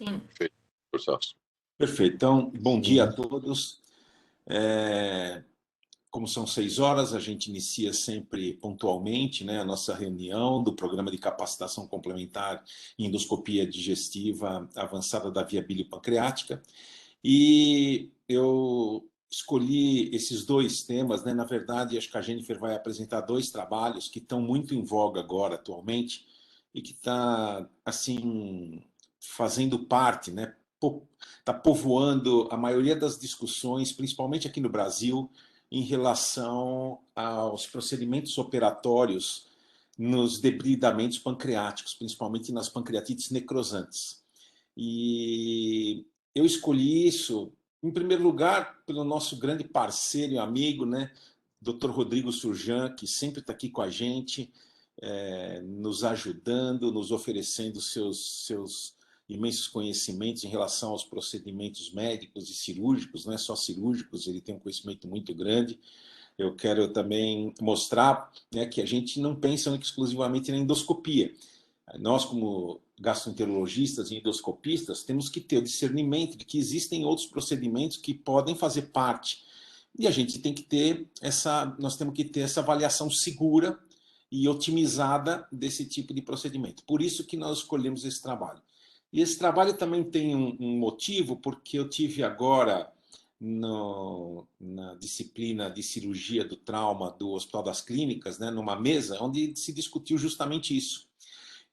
Sim. Perfeito. Perfeito. Então, bom dia a todos. Como são 6 horas, a gente inicia sempre pontualmente, né, a nossa reunião do Programa de Capacitação Complementar em Endoscopia Digestiva Avançada da Via Biliopancreática. E eu escolhi esses dois temas, né? Na verdade, acho que a Jennifer vai apresentar dois trabalhos que estão muito em voga agora, atualmente, e que está, assim, fazendo parte, né? Está povoando a maioria das discussões, principalmente aqui no Brasil, em relação aos procedimentos operatórios nos debridamentos pancreáticos, principalmente nas pancreatites necrosantes. E eu escolhi isso, em primeiro lugar, pelo nosso grande parceiro e amigo, né, Dr. Rodrigo Surjan, que sempre está aqui com a gente, nos ajudando, nos oferecendo seus imensos conhecimentos em relação aos procedimentos médicos e cirúrgicos, não é só cirúrgicos, ele tem um conhecimento muito grande. Eu quero também mostrar, né, que a gente não pensa exclusivamente na endoscopia. Nós, como gastroenterologistas e endoscopistas, temos que ter o discernimento de que existem outros procedimentos que podem fazer parte. E a gente tem que ter nós temos que ter essa avaliação segura e otimizada desse tipo de procedimento. Por isso que nós escolhemos esse trabalho. E esse trabalho também tem um motivo, porque eu tive agora na disciplina de cirurgia do trauma do Hospital das Clínicas, né, numa mesa onde se discutiu justamente isso.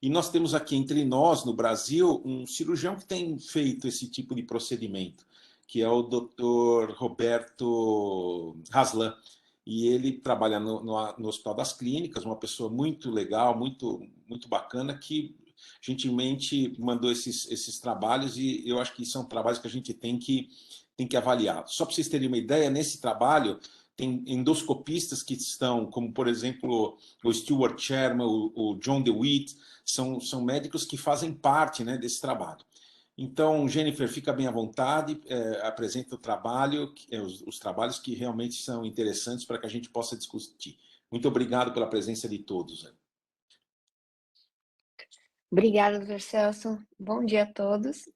E nós temos aqui entre nós, no Brasil, um cirurgião que tem feito esse tipo de procedimento, que é o Dr. Roberto Haslan. E ele trabalha no Hospital das Clínicas, uma pessoa muito legal, muito bacana, que gentilmente mandou esses trabalhos, e eu acho que são trabalhos que a gente tem que avaliar. Só para vocês terem uma ideia, nesse trabalho tem endoscopistas que estão, como por exemplo o Stuart Sherman, o John DeWitt, são médicos que fazem parte, né, desse trabalho. Então, Jennifer, fica bem à vontade, apresenta o trabalho, os trabalhos que realmente são interessantes para que a gente possa discutir. Muito obrigado pela presença de todos. Obrigada, Dr. Celso. Bom dia a todos.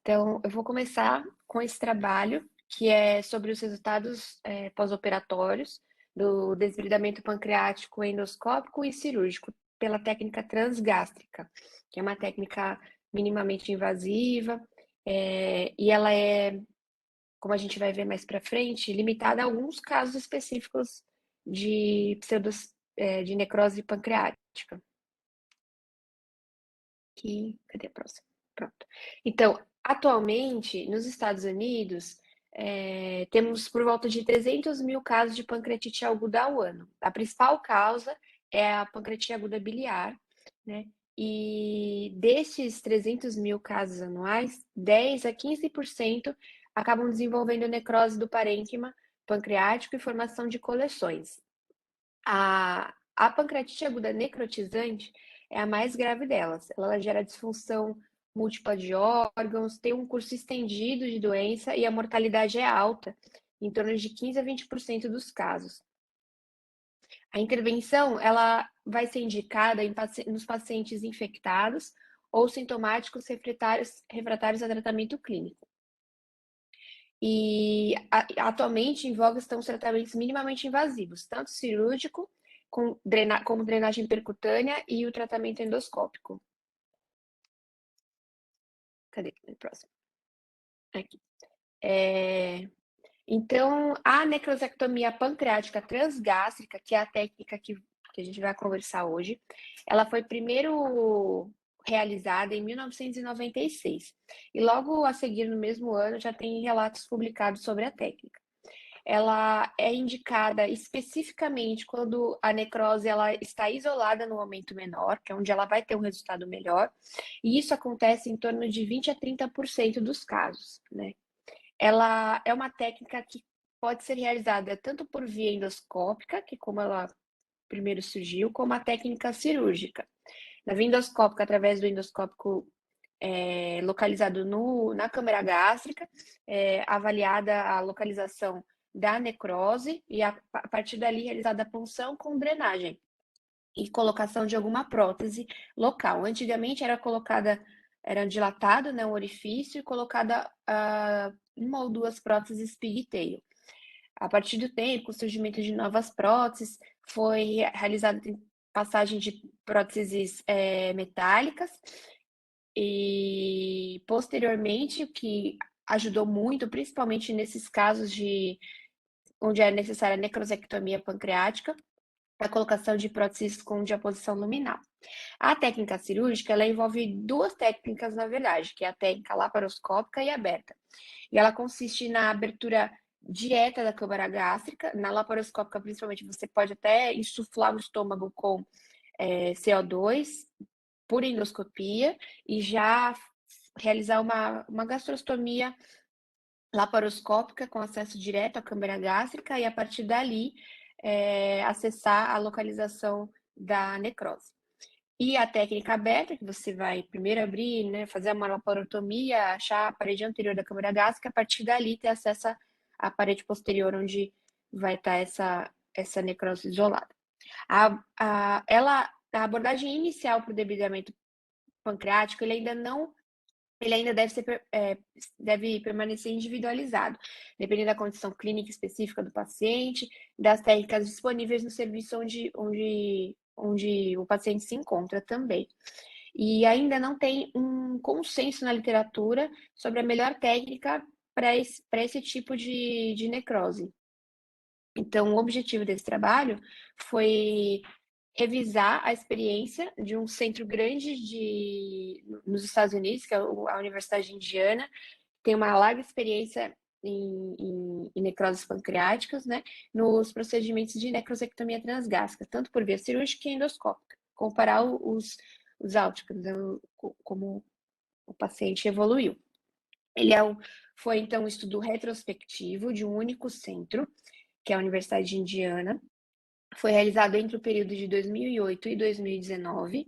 Então, eu vou começar com esse trabalho, que é sobre os resultados pós-operatórios do desbridamento pancreático endoscópico e cirúrgico pela técnica transgástrica, que é uma técnica minimamente invasiva, e ela é, como a gente vai ver mais para frente, limitada a alguns casos específicos de de necrose pancreática. Cadê a próxima? Pronto. Então, atualmente, nos Estados Unidos, temos por volta de 300 mil casos de pancreatite aguda ao ano. A principal causa é a pancreatite aguda biliar, né? E desses 300 mil casos anuais, 10 a 15% acabam desenvolvendo necrose do parênquima pancreático e formação de coleções. A pancreatite aguda necrotizante é a mais grave delas. Ela gera disfunção múltipla de órgãos, tem um curso estendido de doença e a mortalidade é alta, em torno de 15 a 20% dos casos. A intervenção ela vai ser indicada nos pacientes infectados ou sintomáticos refratários a tratamento clínico. E atualmente em voga estão os tratamentos minimamente invasivos, tanto cirúrgico como drenagem percutânea e o tratamento endoscópico. Cadê? Próximo. Aqui. Então, a necrosectomia pancreática transgástrica, que é a técnica que a gente vai conversar hoje, ela foi primeiro realizada em 1996. E logo a seguir, no mesmo ano, já tem relatos publicados sobre a técnica. Ela é indicada especificamente quando a necrose ela está isolada no momento menor, que é onde ela vai ter um resultado melhor, e isso acontece em torno de 20 a 30% dos casos, né? Ela é uma técnica que pode ser realizada tanto por via endoscópica, que como ela primeiro surgiu, como a técnica cirúrgica. Na via endoscópica, através do endoscópico localizado na câmara gástrica, avaliada a localização da necrose e a partir dali realizada a punção com drenagem e colocação de alguma prótese local. Antigamente era colocada era dilatado, né, um orifício e colocada uma ou duas próteses pigtail. A partir do tempo, com o surgimento de novas próteses, foi realizada passagem de próteses metálicas e, posteriormente, o que ajudou muito, principalmente nesses casos onde é necessária a necrosectomia pancreática, a colocação de próteses com diaposição luminal. A técnica cirúrgica, ela envolve duas técnicas, na verdade, que é a técnica laparoscópica e aberta. E ela consiste na abertura direta da câmara gástrica. Na laparoscópica, principalmente, você pode até insuflar o estômago com CO2 por endoscopia e já realizar uma gastrostomia laparoscópica com acesso direto à câmara gástrica e, a partir dali, acessar a localização da necrose. E a técnica aberta, que você vai primeiro abrir, né, fazer uma laparotomia, achar a parede anterior da câmara gástrica, a partir dali ter acesso à parede posterior, onde vai estar essa necrose isolada. A abordagem inicial para o debridamento pancreático, ele ainda deve permanecer individualizado, dependendo da condição clínica específica do paciente, das técnicas disponíveis no serviço onde o paciente se encontra também. E ainda não tem um consenso na literatura sobre a melhor técnica para esse tipo de necrose. Então, o objetivo desse trabalho foi revisar a experiência de um centro grande nos Estados Unidos, que é a Universidade de Indiana, tem uma larga experiência em necroses pancreáticas, né, nos procedimentos de necrosectomia transgástrica, tanto por via cirúrgica e endoscópica, comparar os outcomes, né, como o paciente evoluiu. Foi, então, um estudo retrospectivo de um único centro, que é a Universidade de Indiana. Foi realizado entre o período de 2008 e 2019,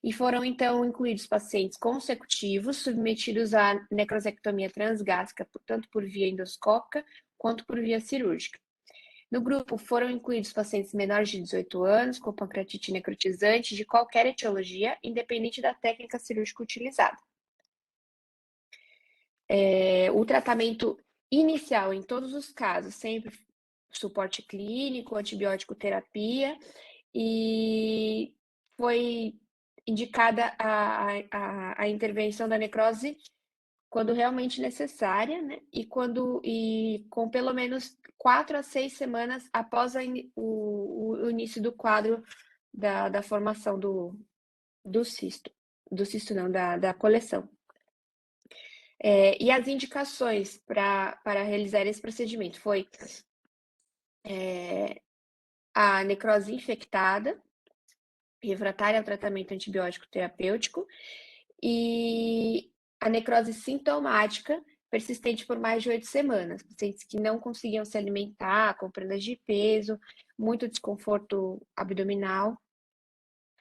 e foram, então, incluídos pacientes consecutivos submetidos à necrosectomia transgástrica, tanto por via endoscópica quanto por via cirúrgica. No grupo foram incluídos pacientes menores de 18 anos, com pancreatite necrotizante de qualquer etiologia, independente da técnica cirúrgica utilizada. O tratamento inicial, em todos os casos, sempre suporte clínico, antibiótico terapia, e foi indicada a intervenção da necrose quando realmente necessária, né? E com pelo menos 4 a 6 semanas após o início do quadro da formação do cisto. Do cisto não, da coleção. E as indicações para realizar esse procedimento foi a necrose infectada, refratária ao tratamento antibiótico terapêutico, e a necrose sintomática, persistente por mais de 8 semanas. Pacientes que não conseguiam se alimentar, com perda de peso, muito desconforto abdominal,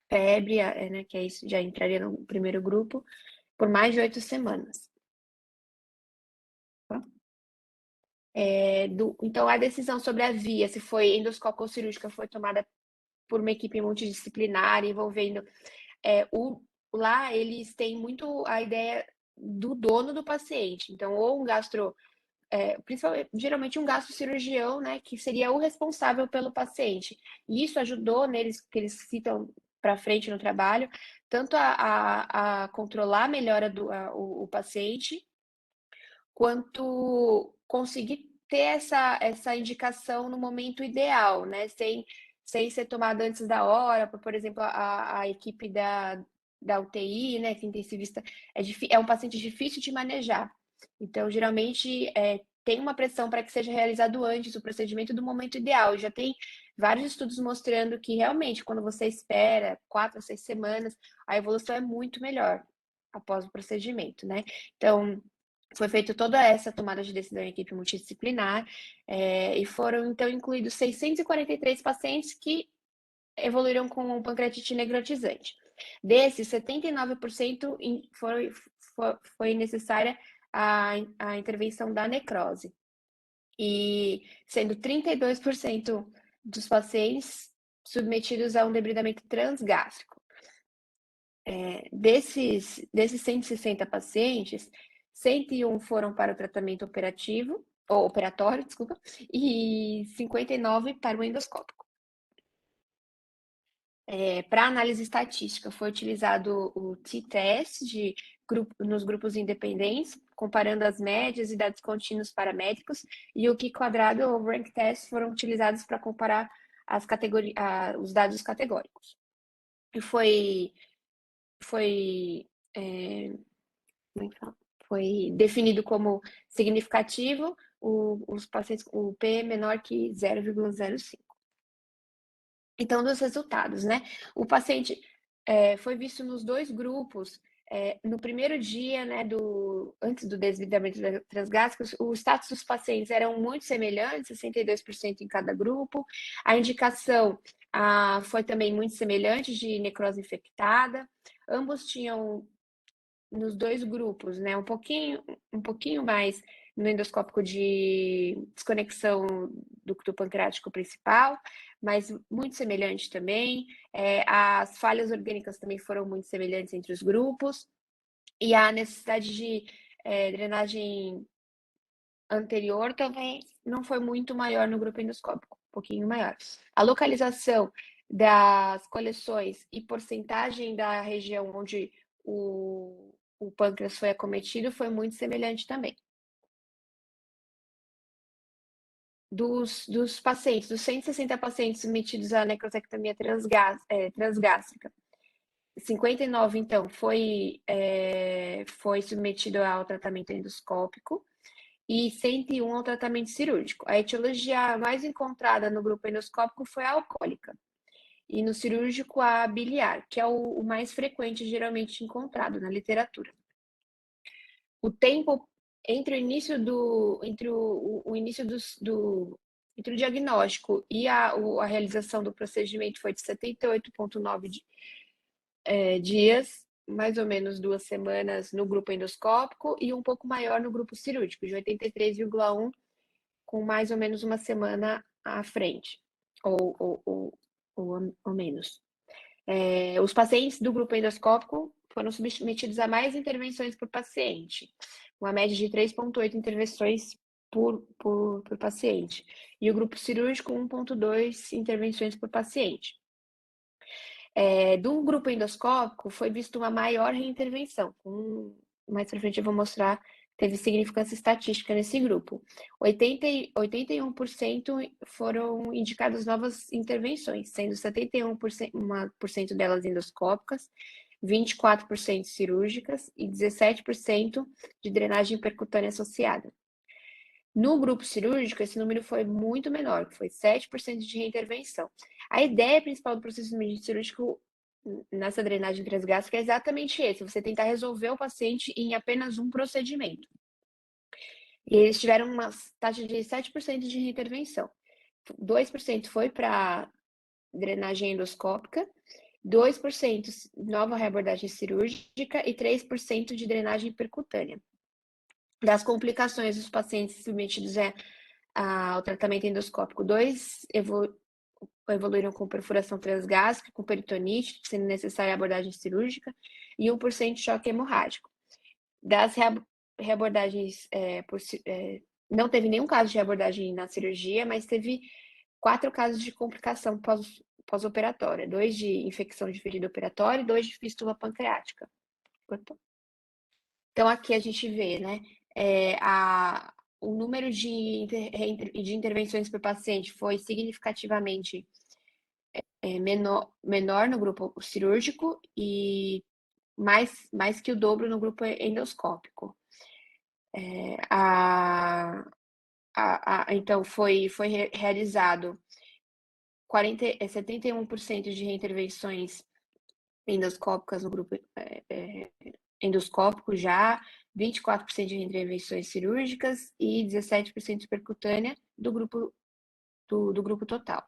febre, né, que é isso, já entraria no primeiro grupo, por mais de 8 semanas. Então, a decisão sobre a via, se foi endoscópica ou cirúrgica, foi tomada por uma equipe multidisciplinar, envolvendo lá eles têm muito a ideia do dono do paciente. Então, ou um principalmente, geralmente um gastrocirurgião, né, que seria o responsável pelo paciente. E isso ajudou neles, que eles citam para frente no trabalho, tanto a controlar a melhora o paciente, quanto conseguir ter essa indicação no momento ideal, né? Sem ser tomada antes da hora, por exemplo, a equipe da UTI, né, que intensivista, é um paciente difícil de manejar. Então, geralmente, tem uma pressão para que seja realizado antes o procedimento do momento ideal. E já tem vários estudos mostrando que, realmente, quando você espera 4 a 6 semanas, a evolução é muito melhor após o procedimento, né? Então, foi feita toda essa tomada de decisão em equipe multidisciplinar, e foram, então, incluídos 643 pacientes que evoluíram com pancreatite necrotizante. Desses, 79% foi necessária a intervenção da necrose, e sendo 32% dos pacientes submetidos a um debridamento transgástrico. Desses 160 pacientes, 101 foram para o tratamento operativo, ou operatório, desculpa, e 59 para o endoscópico. Para análise estatística, foi utilizado o t-test nos grupos independentes, comparando as médias e dados contínuos paramétricos, e o Q-quadrado ou rank test foram utilizados para comparar os dados categóricos. E foi, foi definido como significativo os pacientes com o P menor que 0,05. Então, dos resultados, né? O paciente foi visto nos dois grupos. No primeiro dia, né, antes do desligamento transgástrico, o status dos pacientes eram muito semelhantes, 62% em cada grupo. A indicação foi também muito semelhante de necrose infectada. Ambos tinham, nos dois grupos, né, um pouquinho mais no endoscópico de desconexão do ducto pancreático principal, mas muito semelhante também. As falhas orgânicas também foram muito semelhantes entre os grupos. E a necessidade de drenagem anterior também não foi muito maior no grupo endoscópico, um pouquinho maior. A localização das coleções e porcentagem da região onde o pâncreas foi acometido foi muito semelhante também. Dos pacientes, dos 160 pacientes submetidos à necrosectomia transgástrica, 59, então, foi submetido ao tratamento endoscópico e 101 ao tratamento cirúrgico. A etiologia mais encontrada no grupo endoscópico foi a alcoólica e no cirúrgico a biliar, que é o mais frequente geralmente encontrado na literatura. O tempo entre o início entre o diagnóstico e a realização do procedimento foi de 78,9 dias, mais ou menos 2 semanas no grupo endoscópico e um pouco maior no grupo cirúrgico, de 83,1, com mais ou menos uma semana à frente, ou menos. Os pacientes do grupo endoscópico foram submetidos a mais intervenções por paciente, uma média de 3,8 intervenções por paciente, e o grupo cirúrgico 1,2 intervenções por paciente. Do grupo endoscópico foi visto uma maior reintervenção. Mais para frente eu vou mostrar, teve significância estatística nesse grupo. 81% foram indicadas novas intervenções, sendo 71% delas endoscópicas, 24% cirúrgicas e 17% de drenagem percutânea associada. No grupo cirúrgico, esse número foi muito menor, que foi 7% de reintervenção. A ideia principal do procedimento cirúrgico nessa drenagem transgástrica é exatamente esse: você tentar resolver o paciente em apenas um procedimento. E eles tiveram uma taxa de 7% de reintervenção. 2% foi para drenagem endoscópica, 2% nova reabordagem cirúrgica e 3% de drenagem percutânea. Das complicações dos pacientes submetidos ao tratamento endoscópico, 2 evoluíram com perfuração transgástrica, com peritonite, sendo necessária abordagem cirúrgica, e 1% de choque hemorrágico. Das reabordagens, não teve nenhum caso de reabordagem na cirurgia, mas teve 4 casos de complicação pós-operatória, 2 de infecção de ferida operatória e 2 de fístula pancreática. Então, aqui a gente vê, né, o número de intervenções por paciente foi significativamente menor no grupo cirúrgico e mais que o dobro no grupo endoscópico. Então, foi realizado 71% de reintervenções endoscópicas no grupo endoscópico já, 24% de reintervenções cirúrgicas e 17% de percutânea do grupo total.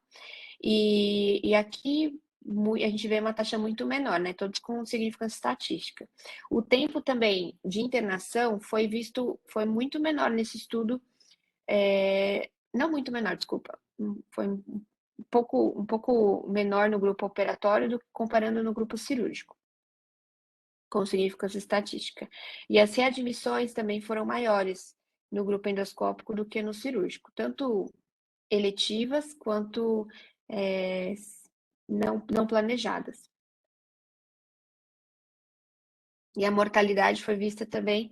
E aqui a gente vê uma taxa muito menor, né? Todos com significância estatística. O tempo também de internação foi muito menor nesse estudo, não muito menor, desculpa, foi um pouco menor no grupo operatório comparando no grupo cirúrgico. com significância estatística. E as readmissões também foram maiores no grupo endoscópico do que no cirúrgico, tanto eletivas quanto não planejadas. E a mortalidade foi vista também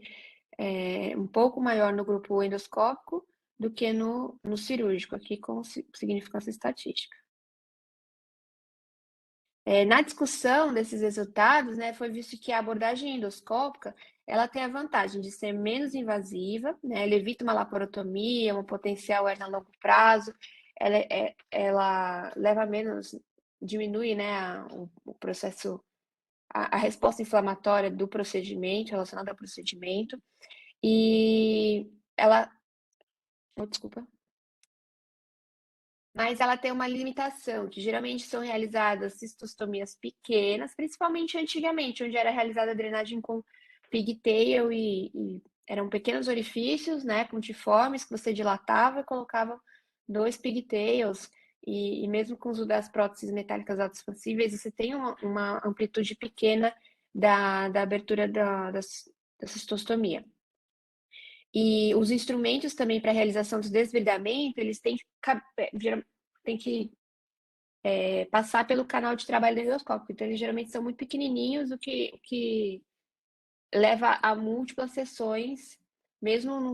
um pouco maior no grupo endoscópico do que no cirúrgico, aqui com significância estatística. Na discussão desses resultados, né, foi visto que a abordagem endoscópica ela tem a vantagem de ser menos invasiva, né, ela evita uma laparotomia, uma potencial hernia a longo prazo, ela leva menos, diminui, né, o processo, a resposta inflamatória do procedimento, relacionada ao procedimento, e ela, desculpa, mas ela tem uma limitação, que geralmente são realizadas cistostomias pequenas, principalmente antigamente, onde era realizada a drenagem com pigtail e eram pequenos orifícios, né, pontiformes, que você dilatava e colocava 2 pigtails, e mesmo com o uso das próteses metálicas autoexpansíveis, você tem uma amplitude pequena da abertura da cistostomia. E os instrumentos também para a realização do desbridamento, eles têm que passar pelo canal de trabalho do endoscópio. Então, eles geralmente são muito pequenininhos, o que leva a múltiplas sessões, mesmo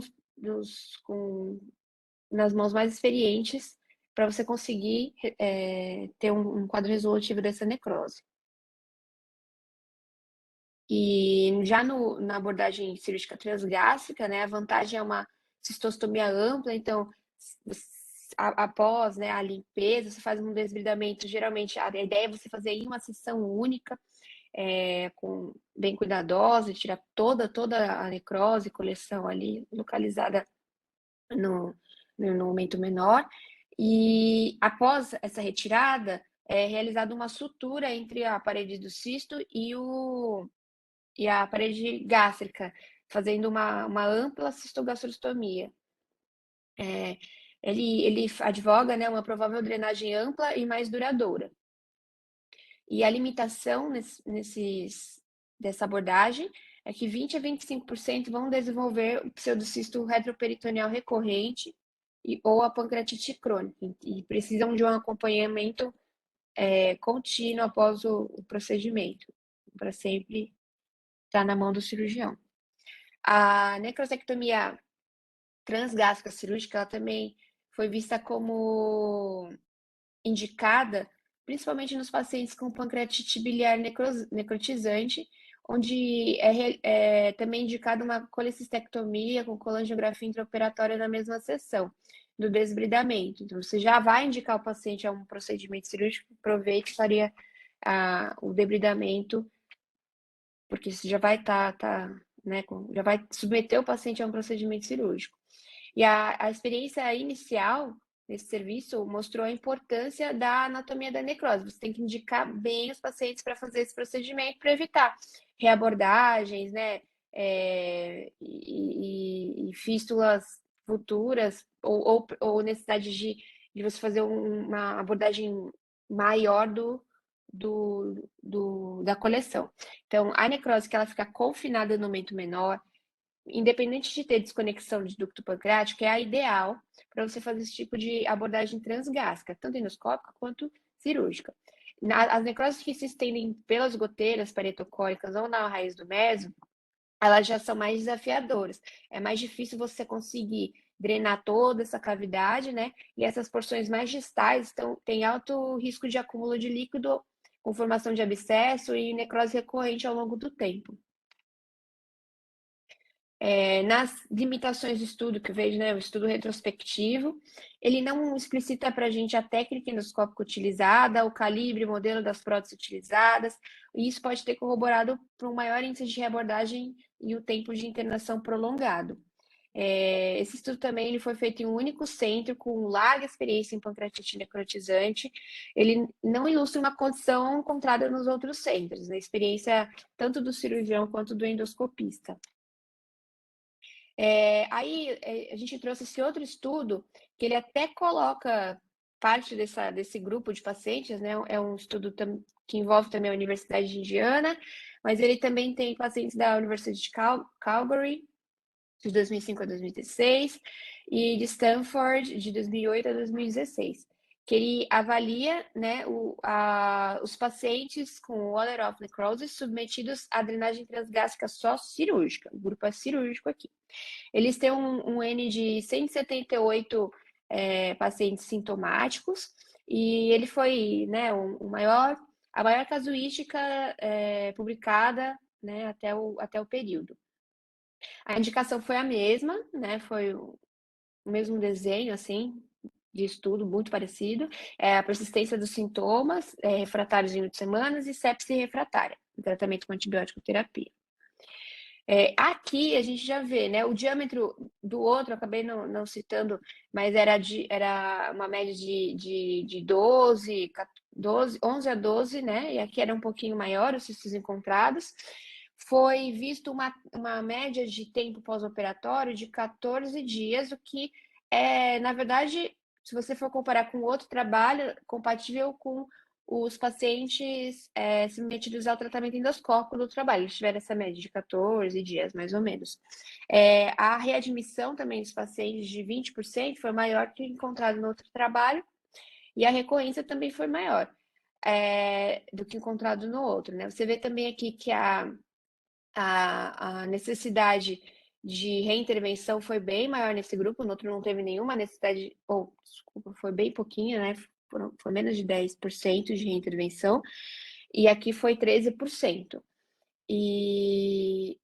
nas mãos mais experientes, para você conseguir ter um quadro resolutivo dessa necrose. E já na abordagem cirúrgica transgástrica, né, a vantagem é uma cistostomia ampla, então, após, né, a limpeza, você faz um desbridamento, geralmente a ideia é você fazer em uma sessão única, bem cuidadosa, tirar toda a necrose, coleção ali localizada no momento menor, e após essa retirada, é realizada uma sutura entre a parede do cisto e a parede gástrica, fazendo uma ampla cistogastrostomia. Ele advoga, né, uma provável drenagem ampla e mais duradoura. E a limitação dessa abordagem é que 20 a 25% vão desenvolver o pseudocisto retroperitoneal recorrente ou a pancreatite crônica, e precisam de um acompanhamento contínuo após o procedimento, para sempre estar na mão do cirurgião. A necrosectomia transgástrica cirúrgica, ela também foi vista como indicada, principalmente nos pacientes com pancreatite biliar necrotizante, onde é também indicada uma colecistectomia com colangiografia intraoperatória na mesma sessão do desbridamento. Então, você já vai indicar o paciente a um procedimento cirúrgico, aproveite e faria o debridamento, porque você já vai né, já vai submeter o paciente a um procedimento cirúrgico. E a experiência inicial nesse serviço mostrou a importância da anatomia da necrose. Você tem que indicar bem os pacientes para fazer esse procedimento para evitar reabordagens, né, e fístulas futuras, ou necessidade de você fazer uma abordagem maior da coleção. Então, a necrose que ela fica confinada no momento menor, independente de ter desconexão de ducto pancreático, é a ideal para você fazer esse tipo de abordagem transgástrica, tanto endoscópica quanto cirúrgica. As necroses que se estendem pelas goteiras paretocóricas ou na raiz do meso, elas já são mais desafiadoras. É mais difícil você conseguir drenar toda essa cavidade, né? E essas porções mais distais têm alto risco de acúmulo de líquido, com formação de abscesso e necrose recorrente ao longo do tempo. Nas limitações do estudo que eu vejo, né, o estudo retrospectivo, ele não explicita para a gente a técnica endoscópica utilizada, o calibre, o modelo das próteses utilizadas, e isso pode ter corroborado para um maior índice de reabordagem e o tempo de internação prolongado. Esse estudo também ele foi feito em um único centro, com larga experiência em pancreatite necrotizante. Ele não ilustra uma condição encontrada nos outros centros, na experiência tanto do cirurgião quanto do endoscopista. Aí a gente trouxe esse outro estudo, que ele até coloca parte desse grupo de pacientes, né? É um estudo que envolve também a Universidade de Indiana, mas ele também tem pacientes da Universidade de Calgary, de 2005 a 2016, e de Stanford, de 2008 a 2016, que ele avalia, né, os pacientes com Waller-Off necrosis submetidos à drenagem transgástrica só cirúrgica. O grupo é cirúrgico aqui. Eles têm um N de 178 pacientes sintomáticos, e ele foi, né, a maior casuística publicada, né, até o período. A indicação foi a mesma, né? Foi o mesmo desenho, assim, de estudo muito parecido. A persistência dos sintomas refratários em 8 semanas e sepse refratária, tratamento com antibiótico terapia. Aqui a gente já vê, né? O diâmetro do outro, acabei não citando, mas era uma média de 11 a 12, né? E aqui era um pouquinho maior os cistos encontrados. Foi visto uma média de tempo pós-operatório de 14 dias, o que na verdade, se você for comparar com outro trabalho, compatível com os pacientes submetidos ao tratamento endoscópico do trabalho. Eles tiveram essa média de 14 dias, mais ou menos. A readmissão também dos pacientes de 20% foi maior que encontrado no outro trabalho, e a recorrência também foi maior do que encontrado no outro, né? Você vê também aqui que a necessidade de reintervenção foi bem maior nesse grupo, no outro não teve nenhuma necessidade, desculpa, foi bem pouquinho, né? Foi menos de 10% de reintervenção, e aqui foi 13%. E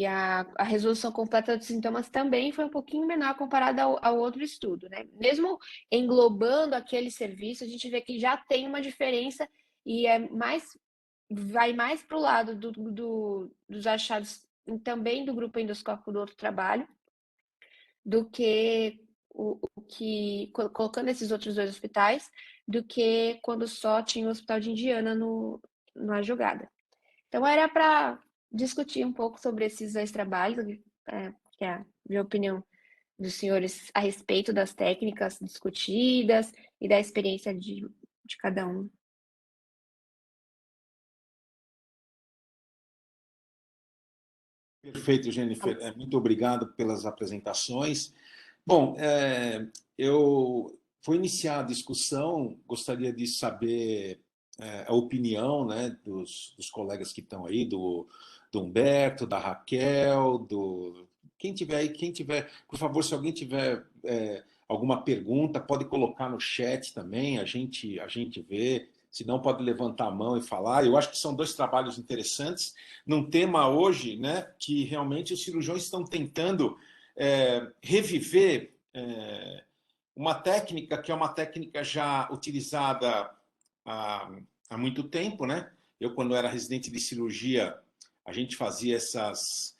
a resolução completa dos sintomas também foi um pouquinho menor comparada ao outro estudo, né? Mesmo englobando aquele serviço, a gente vê que já tem uma diferença e vai mais para o lado dos achados também do grupo endoscópico do outro trabalho, do que colocando esses outros dois hospitais, do que quando só tinha o Hospital de Indiana na jogada. Então, era para discutir um pouco sobre esses dois trabalhos, que é a minha opinião dos senhores a respeito das técnicas discutidas e da experiência de cada um. Perfeito, Jennifer. Muito obrigado pelas apresentações. Bom, eu vou iniciar a discussão, gostaria de saber a opinião, né, dos colegas que estão aí, do Humberto, da Raquel, quem tiver, por favor, se alguém tiver alguma pergunta, pode colocar no chat também, a gente vê, se não pode levantar a mão e falar. Eu acho que são dois trabalhos interessantes, num tema hoje, né, que realmente os cirurgiões estão tentando reviver uma técnica que é uma técnica já utilizada há muito tempo, né? Eu, quando era residente de cirurgia, a gente fazia essas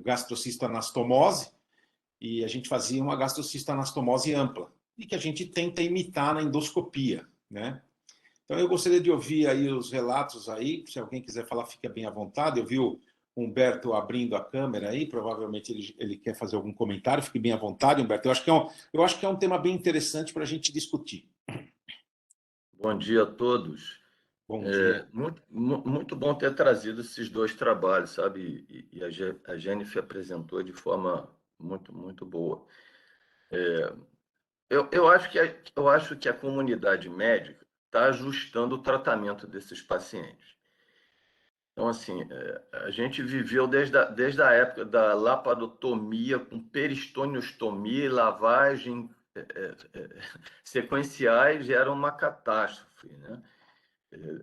gastrocistoanastomose, e a gente fazia uma gastrocistoanastomose ampla, e que a gente tenta imitar na endoscopia, né? Então, eu gostaria de ouvir aí os relatos aí, se alguém quiser falar, fica bem à vontade. Eu vi o Humberto abrindo a câmera aí, provavelmente ele quer fazer algum comentário, fique bem à vontade, Humberto. Eu acho que é um tema bem interessante para a gente discutir. Bom dia a todos. Bom dia. Muito bom ter trazido esses dois trabalhos, sabe? E a Jennifer apresentou de forma muito, muito boa. Eu acho que a comunidade médica está ajustando o tratamento desses pacientes. Então, assim, a gente viveu desde a época da laparotomia, com peristoniotomia e lavagem sequenciais, era uma catástrofe, né?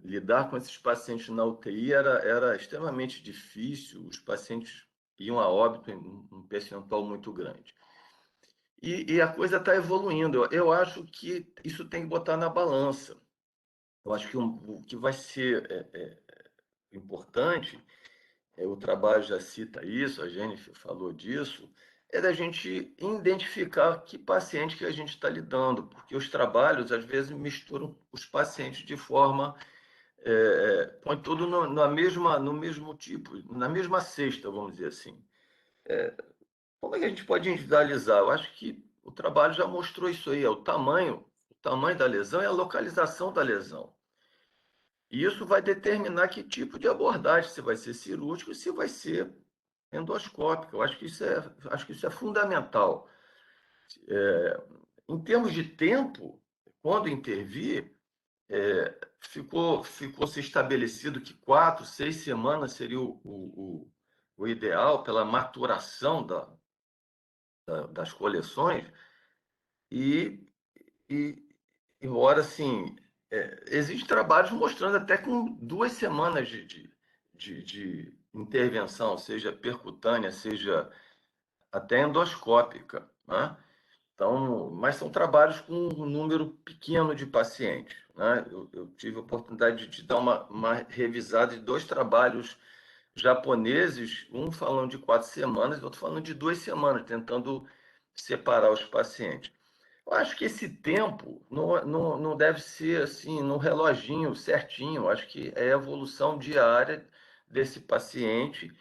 Lidar com esses pacientes na UTI era extremamente difícil, os pacientes iam a óbito em um percentual muito grande. E a coisa está evoluindo. Eu acho que isso tem que botar na balança. Eu acho que o que vai ser importante, o trabalho já cita isso, a Jennifer falou disso, é da gente identificar que paciente que a gente está lidando, porque os trabalhos, às vezes, misturam os pacientes de forma põe tudo no mesmo tipo, na mesma cesta, vamos dizer assim. Como é que a gente pode individualizar? Eu acho que o trabalho já mostrou isso aí, o tamanho da lesão e a localização da lesão. isso vai determinar que tipo de abordagem, se vai ser cirúrgico, se vai ser endoscópica. Eu acho que isso é fundamental. Em termos de tempo, quando intervir, ficou se estabelecido que 4, 6 semanas seria o ideal pela maturação das coleções. E, e embora, assim, existem trabalhos mostrando até com 2 semanas de intervenção, seja percutânea, seja até endoscópica, né? Então, mas são trabalhos com um número pequeno de pacientes, né? Eu tive a oportunidade de dar uma revisada de 2 trabalhos japoneses, um falando de 4 semanas, outro falando de 2 semanas, tentando separar os pacientes. Eu acho que esse tempo não deve ser assim, no reloginho certinho. Eu acho que é a evolução diária desse paciente.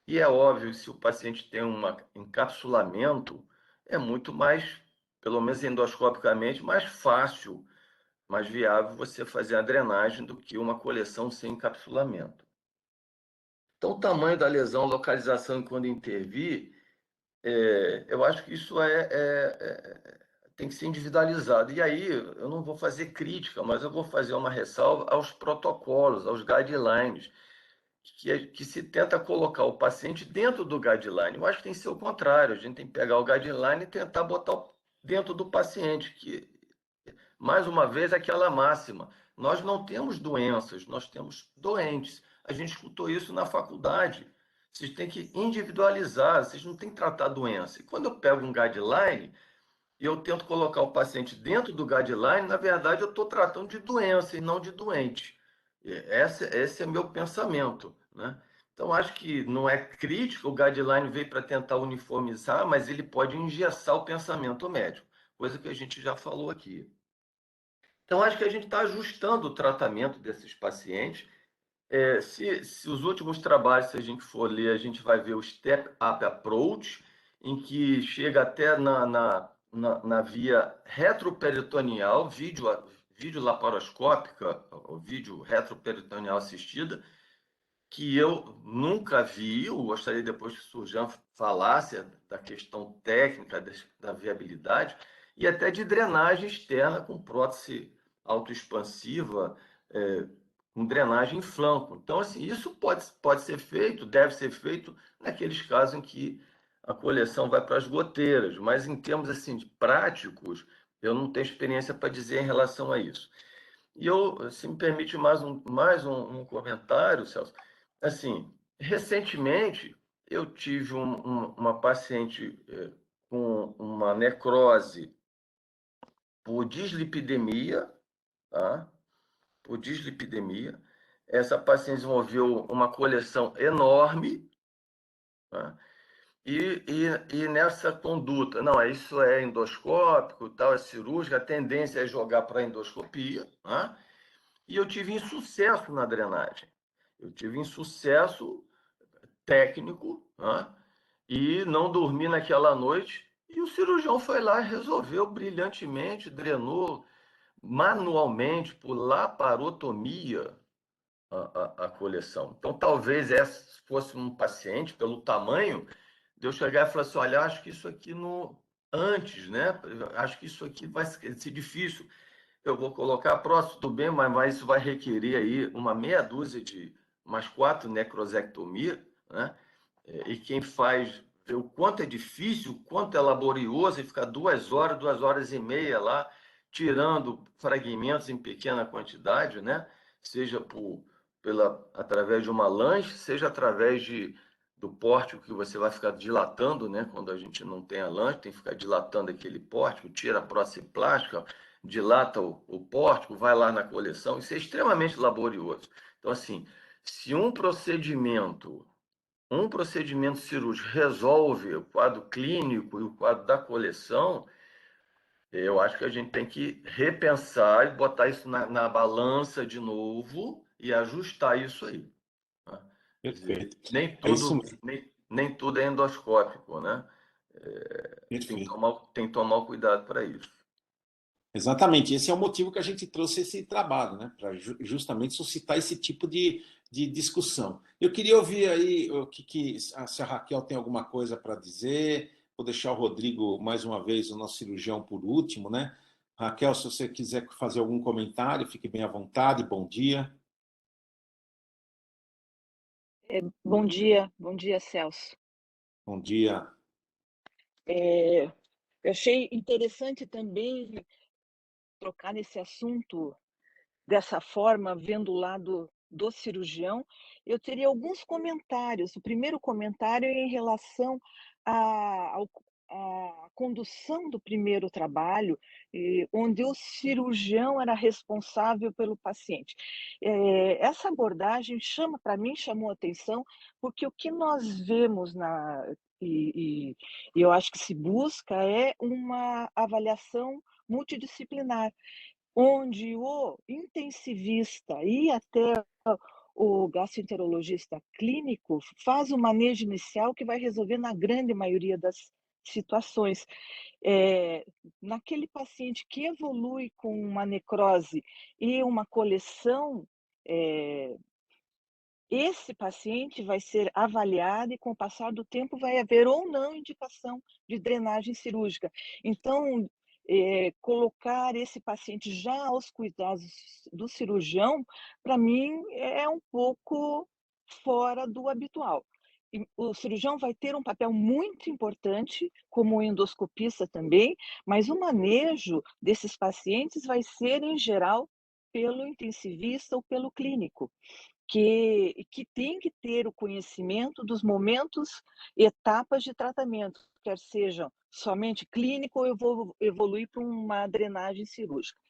E é óbvio, se o paciente tem um encapsulamento, é muito mais, pelo menos endoscopicamente, mais fácil, mais viável você fazer a drenagem do que uma coleção sem encapsulamento. Então, o tamanho da lesão, localização e quando intervir, eu acho que isso tem que ser individualizado. E aí, eu não vou fazer crítica, mas eu vou fazer uma ressalva aos protocolos, aos guidelines, que se tenta colocar o paciente dentro do guideline. Eu acho que tem que ser o contrário, a gente tem que pegar o guideline e tentar botar dentro do paciente, que, mais uma vez, aquela máxima, nós não temos doenças, nós temos doentes. A gente escutou isso na faculdade. Vocês têm que individualizar, vocês não têm que tratar a doença. E quando eu pego um guideline e eu tento colocar o paciente dentro do guideline, na verdade eu estou tratando de doença e não de doente. Esse é meu pensamento, né? Então, acho que não é crítico, o guideline veio para tentar uniformizar, mas ele pode engessar o pensamento médico, coisa que a gente já falou aqui. Então, acho que a gente está ajustando o tratamento desses pacientes. Se os últimos trabalhos, se a gente for ler, a gente vai ver o Step-Up Approach, em que chega até na via retroperitoneal, vídeo laparoscópica, ou vídeo retroperitoneal assistida, que eu nunca vi. Eu gostaria depois que o Surjan falasse da questão técnica da viabilidade, e até de drenagem externa com prótese autoexpansiva, com drenagem em flanco. Então, assim, isso pode ser feito, deve ser feito naqueles casos em que a coleção vai para as goteiras, mas em termos assim, de práticos, eu não tenho experiência para dizer em relação a isso. E eu, se me permite mais um comentário, Celso, assim, recentemente eu tive uma paciente com uma necrose por dislipidemia, tá? Por dislipidemia. Essa paciente desenvolveu uma coleção enorme, tá? E nessa conduta, não, isso é endoscópico, tal, é cirúrgica, a tendência é jogar para endoscopia, tá? E eu tive insucesso na drenagem. Eu tive insucesso técnico, tá? E não dormi naquela noite. E o cirurgião foi lá e resolveu brilhantemente, drenou manualmente por laparotomia a coleção. Então, talvez esse fosse um paciente, pelo tamanho, de eu chegar e falar assim, olha, acho que isso aqui no antes, né? Acho que isso aqui vai ser difícil. Eu vou colocar próximo, tudo bem, mas isso vai requerer aí uma meia dúzia de umas 4 necrosectomias, né? E quem faz vê o quanto é difícil, o quanto é laborioso e ficar 2 horas, 2 horas e meia lá, tirando fragmentos em pequena quantidade, né? Seja através de uma lanche, seja através do pórtico que você vai ficar dilatando, né? Quando a gente não tem a lanche, tem que ficar dilatando aquele pórtico, tira a prótese plástica, dilata o pórtico, vai lá na coleção. Isso é extremamente laborioso. Então, assim, se um procedimento cirúrgico resolve o quadro clínico e o quadro da coleção, eu acho que a gente tem que repensar e botar isso na balança de novo e ajustar isso aí, né? Quer dizer, Perfeito. nem É isso tudo, mesmo. nem tudo é endoscópico, né? Tem que Perfeito. tomar cuidado para isso. Exatamente, esse é o motivo que a gente trouxe esse trabalho, né? Para justamente suscitar esse tipo de discussão. Eu queria ouvir aí se a Raquel tem alguma coisa para dizer. Vou deixar o Rodrigo, mais uma vez, o nosso cirurgião, por último, né? Raquel, se você quiser fazer algum comentário, fique bem à vontade. Bom dia. Bom dia, Celso. Bom dia. Eu achei interessante também trocar nesse assunto dessa forma, vendo o lado do cirurgião. Eu teria alguns comentários. O primeiro comentário é em relação à condução do primeiro trabalho, onde o cirurgião era responsável pelo paciente. Essa abordagem para mim chamou atenção, porque o que nós vemos e eu acho que se busca é uma avaliação multidisciplinar, onde o intensivista e até o gastroenterologista clínico faz o manejo inicial que vai resolver na grande maioria das situações. Naquele paciente que evolui com uma necrose e uma coleção, esse paciente vai ser avaliado e, com o passar do tempo, vai haver ou não indicação de drenagem cirúrgica. Então, colocar esse paciente já aos cuidados do cirurgião, para mim, é um pouco fora do habitual. E o cirurgião vai ter um papel muito importante, como o endoscopista também, mas o manejo desses pacientes vai ser, em geral, pelo intensivista ou pelo clínico, que tem que ter o conhecimento dos momentos, etapas de tratamento, quer sejam somente clínico ou eu vou evoluir para uma drenagem cirúrgica.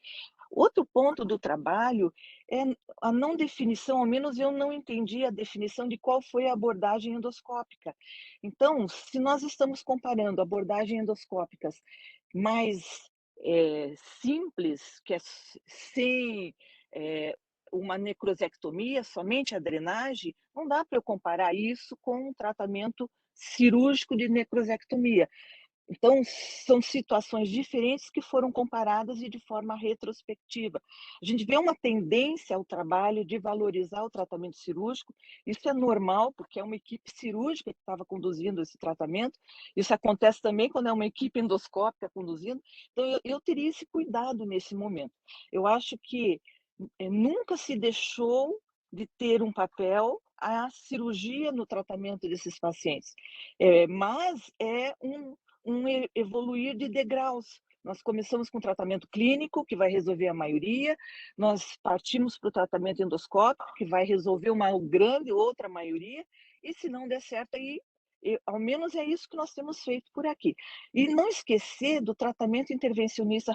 Outro ponto do trabalho é a não definição, ao menos eu não entendi a definição de qual foi a abordagem endoscópica. Então, se nós estamos comparando abordagens endoscópicas mais simples, que é sem uma necrosectomia, somente a drenagem, não dá para eu comparar isso com um tratamento cirúrgico de necrosectomia. Então, são situações diferentes que foram comparadas e de forma retrospectiva. A gente vê uma tendência ao trabalho de valorizar o tratamento cirúrgico. Isso é normal, porque é uma equipe cirúrgica que estava conduzindo esse tratamento. Isso acontece também quando é uma equipe endoscópica conduzindo. Então, eu teria esse cuidado nesse momento. Eu acho que nunca se deixou de ter um papel a cirurgia no tratamento desses pacientes, mas é um evoluir de degraus. Nós começamos com tratamento clínico, que vai resolver a maioria, nós partimos para o tratamento endoscópico, que vai resolver uma grande outra maioria, e se não der certo, aí, ao menos é isso que nós temos feito por aqui. E não esquecer do tratamento intervencionista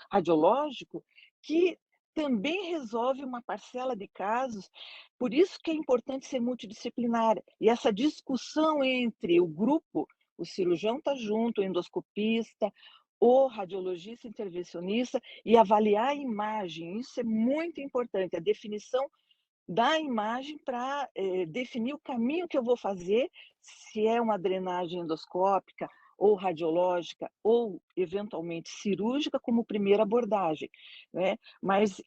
radiológico, que também resolve uma parcela de casos, por isso que é importante ser multidisciplinar. E essa discussão entre o grupo, o cirurgião está junto, o endoscopista, o radiologista intervencionista, e avaliar a imagem, isso é muito importante, a definição da imagem para definir o caminho que eu vou fazer, se é uma drenagem endoscópica, ou radiológica, ou eventualmente cirúrgica como primeira abordagem, né? Mas,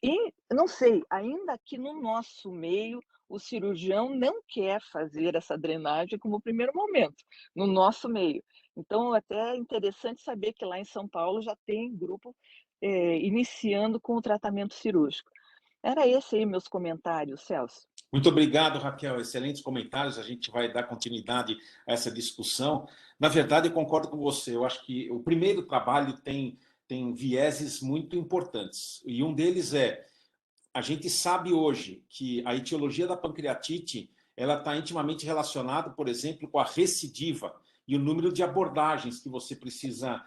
não sei, ainda aqui no nosso meio, o cirurgião não quer fazer essa drenagem como primeiro momento, no nosso meio. Então, até é interessante saber que lá em São Paulo já tem grupo iniciando com o tratamento cirúrgico. Era esse aí meus comentários, Celso. Muito obrigado, Raquel. Excelentes comentários. A gente vai dar continuidade a essa discussão. Na verdade, eu concordo com você. Eu acho que o primeiro trabalho tem vieses muito importantes. E um deles é, a gente sabe hoje que a etiologia da pancreatite ela está intimamente relacionada, por exemplo, com a recidiva e o número de abordagens que você precisa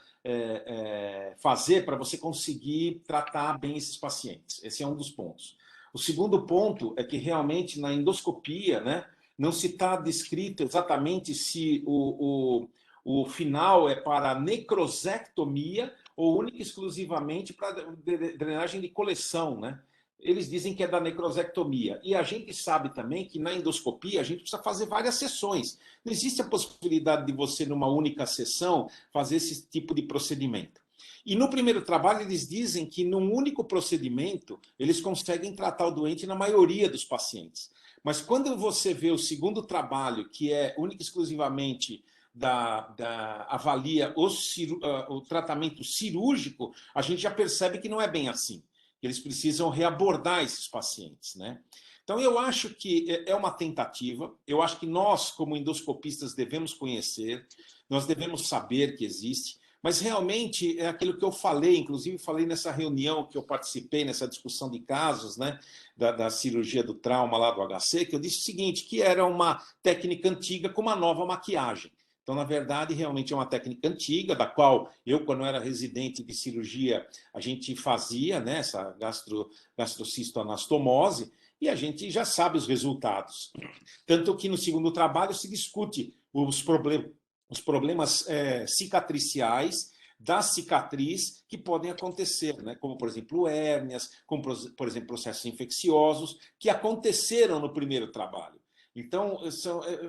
fazer para você conseguir tratar bem esses pacientes. Esse é um dos pontos. O segundo ponto é que realmente na endoscopia, né, não se está descrito exatamente se o final é para necrosectomia ou única e exclusivamente para drenagem de coleção, né? Eles dizem que é da necrosectomia. E a gente sabe também que na endoscopia a gente precisa fazer várias sessões. Não existe a possibilidade de você, numa única sessão, fazer esse tipo de procedimento. E no primeiro trabalho eles dizem que num único procedimento eles conseguem tratar o doente na maioria dos pacientes. Mas quando você vê o segundo trabalho, que é única e exclusivamente avalia o tratamento cirúrgico, a gente já percebe que não é bem assim. Que eles precisam reabordar esses pacientes, né? Então, eu acho que é uma tentativa, eu acho que nós, como endoscopistas, devemos conhecer, nós devemos saber que existe, mas realmente é aquilo que eu falei, inclusive falei nessa reunião que eu participei, nessa discussão de casos, né, da cirurgia do trauma lá do HC, que eu disse o seguinte, que era uma técnica antiga com uma nova maquiagem. Então, na verdade, realmente é uma técnica antiga, da qual eu, quando era residente de cirurgia, a gente fazia, né, essa gastrocistoanastomose, e a gente já sabe os resultados. Tanto que no segundo trabalho se discute os problemas cicatriciais da cicatriz que podem acontecer, né? Como, por exemplo, hérnias, como, por exemplo, processos infecciosos, que aconteceram no primeiro trabalho. Então,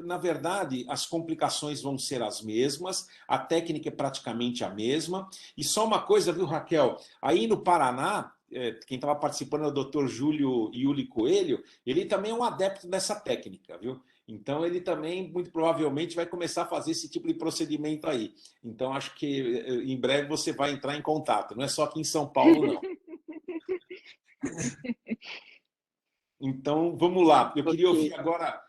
na verdade, as complicações vão ser as mesmas, a técnica é praticamente a mesma. E só uma coisa, viu, Raquel? Aí no Paraná, quem estava participando é o Dr. Júlio Iuli Coelho, ele também é um adepto dessa técnica, viu? Então, ele também, muito provavelmente, vai começar a fazer esse tipo de procedimento aí. Então, acho que em breve você vai entrar em contato. Não é só aqui em São Paulo, não. Então, vamos lá. Eu queria ouvir agora,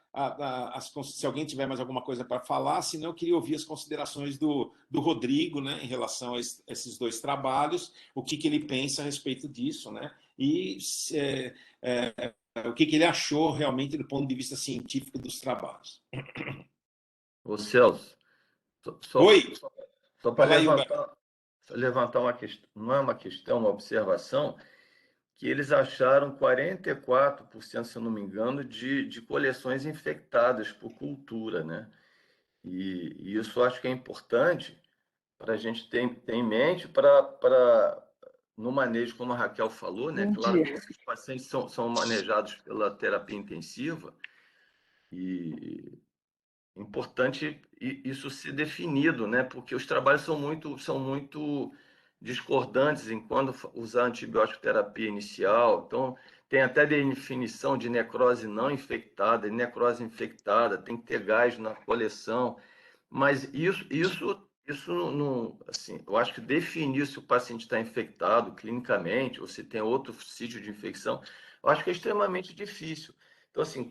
se alguém tiver mais alguma coisa para falar, senão eu queria ouvir as considerações do Rodrigo, né, em relação a esses dois trabalhos, o que ele pensa a respeito disso, né, e o que ele achou realmente do ponto de vista científico dos trabalhos. Ô, Celso, Oi. Só para levantar uma questão, não é uma questão, uma observação, que eles acharam 44%, se eu não me engano, de coleções infectadas por cultura, né? E isso acho que é importante para a gente ter em mente no manejo, como a Raquel falou, né? Claro que esses pacientes são manejados pela terapia intensiva e é importante isso ser definido, né? Porque os trabalhos são muito discordantes em quando usar antibiótico terapia inicial. Então, tem até definição de necrose não infectada e necrose infectada, tem que ter gás na coleção. Mas isso não, assim, eu acho que definir se o paciente está infectado clinicamente ou se tem outro sítio de infecção, eu acho que é extremamente difícil. Então, assim,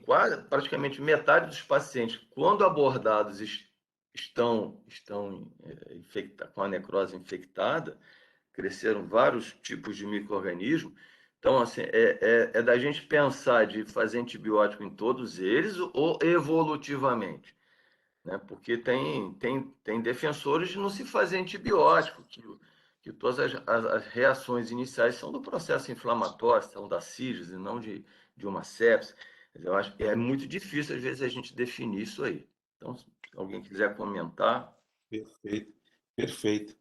praticamente metade dos pacientes, quando abordados, estão com a necrose infectada, cresceram vários tipos de micro-organismos. Então, assim, é da gente pensar de fazer antibiótico em todos eles ou evolutivamente, né? Porque tem defensores de não se fazer antibiótico, que todas as reações iniciais são do processo inflamatório, são da sífilis e não de uma sepse. Eu acho que é muito difícil, às vezes, a gente definir isso aí. Então, se alguém quiser comentar. Perfeito, perfeito.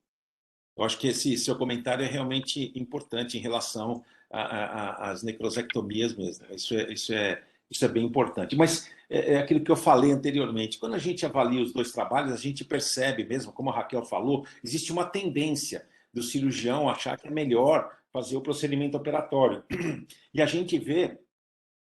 Eu acho que esse seu comentário é realmente importante em relação às necrosectomias mesmo. Isso é bem importante. Mas é aquilo que eu falei anteriormente. Quando a gente avalia os dois trabalhos, a gente percebe mesmo, como a Raquel falou, existe uma tendência do cirurgião achar que é melhor fazer o procedimento operatório. E a gente vê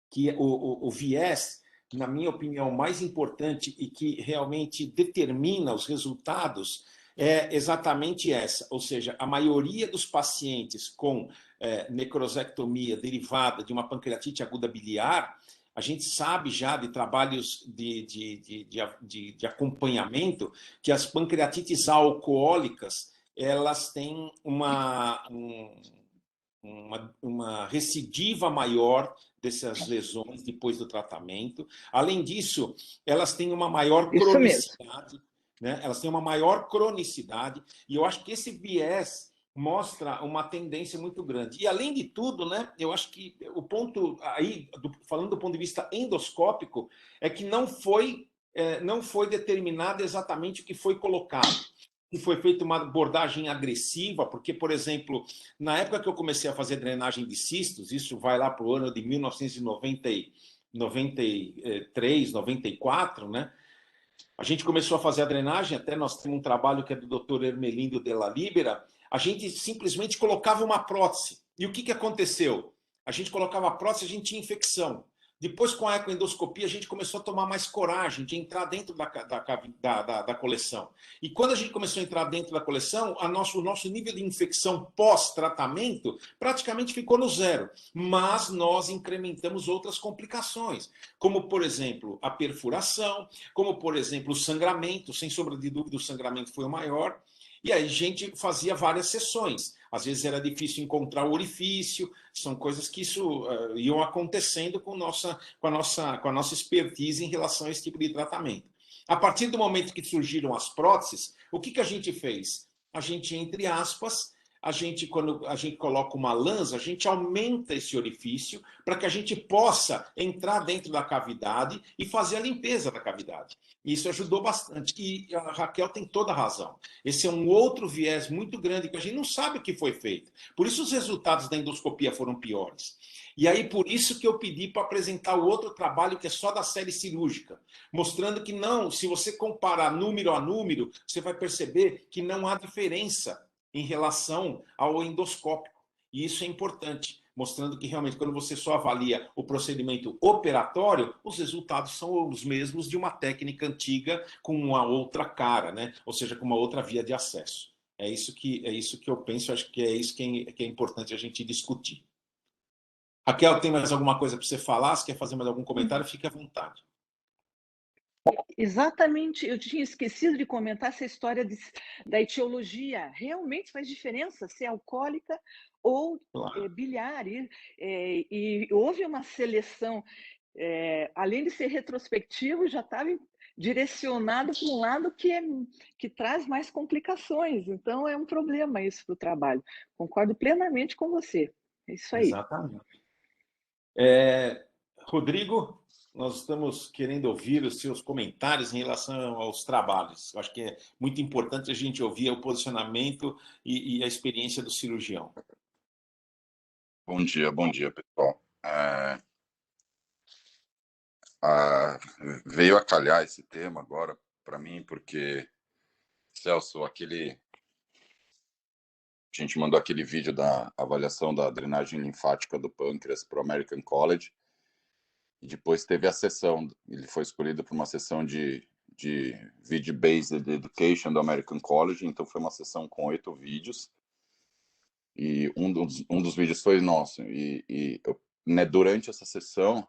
que o viés, na minha opinião, mais importante e que realmente determina os resultados é exatamente essa, ou seja, a maioria dos pacientes com necrosectomia derivada de uma pancreatite aguda biliar, a gente sabe já de trabalhos de acompanhamento que as pancreatites alcoólicas elas têm uma recidiva maior dessas lesões depois do tratamento. Além disso, elas têm uma maior cronicidade, né? Elas têm uma maior cronicidade, e eu acho que esse viés mostra uma tendência muito grande. E, além de tudo, né, eu acho que o ponto aí, falando do ponto de vista endoscópico, é que não foi determinado exatamente o que foi colocado. E foi feita uma abordagem agressiva, porque, por exemplo, na época que eu comecei a fazer drenagem de cistos, isso vai lá para o ano de 1993, 94, né? A gente começou a fazer a drenagem, até nós temos um trabalho que é do Dr. Hermelindo Della Libera, a gente simplesmente colocava uma prótese. E o que aconteceu? A gente colocava a prótese, a gente tinha infecção. Depois, com a ecoendoscopia, a gente começou a tomar mais coragem de entrar dentro da coleção. E quando a gente começou a entrar dentro da coleção, o nosso nível de infecção pós-tratamento praticamente ficou no zero. Mas nós incrementamos outras complicações, como, por exemplo, a perfuração, como, por exemplo, o sangramento. Sem sombra de dúvida, o sangramento foi o maior. E aí a gente fazia várias sessões. Às vezes era difícil encontrar o orifício, são coisas que iam acontecendo com a nossa expertise em relação a esse tipo de tratamento. A partir do momento que surgiram as próteses, o que a gente fez? A gente, entre aspas, quando a gente coloca uma lança, a gente aumenta esse orifício para que a gente possa entrar dentro da cavidade e fazer a limpeza da cavidade. Isso ajudou bastante. E a Raquel tem toda a razão. Esse é um outro viés muito grande que a gente não sabe o que foi feito. Por isso os resultados da endoscopia foram piores. E aí, por isso que eu pedi para apresentar o outro trabalho que é só da série cirúrgica, mostrando que não, se você comparar número a número, você vai perceber que não há diferença em relação ao endoscópico. E isso é importante, mostrando que realmente quando você só avalia o procedimento operatório, os resultados são os mesmos de uma técnica antiga com uma outra cara, né? Ou seja, com uma outra via de acesso. É isso que eu penso, acho que é isso que é importante a gente discutir. Raquel, tem mais alguma coisa para você falar? Se quer fazer mais algum comentário, fique à vontade. Exatamente, eu tinha esquecido de comentar essa história da etiologia. Realmente faz diferença se é alcoólica ou Claro. biliar. E houve uma seleção, além de ser retrospectivo, já estava direcionado para um lado que traz mais complicações. Então, é um problema isso para o trabalho. Concordo plenamente com você. É isso aí. Exatamente. Rodrigo, nós estamos querendo ouvir os seus comentários em relação aos trabalhos. Eu acho que é muito importante a gente ouvir o posicionamento e a experiência do cirurgião. Bom dia, pessoal. Veio a calhar esse tema agora para mim, porque, Celso, a gente mandou aquele vídeo da avaliação da drenagem linfática do pâncreas para o American College, e depois teve a sessão, ele foi escolhido para uma sessão de Video-Based Education do American College, então foi uma sessão com 8 vídeos, e um dos vídeos foi nosso, né, durante essa sessão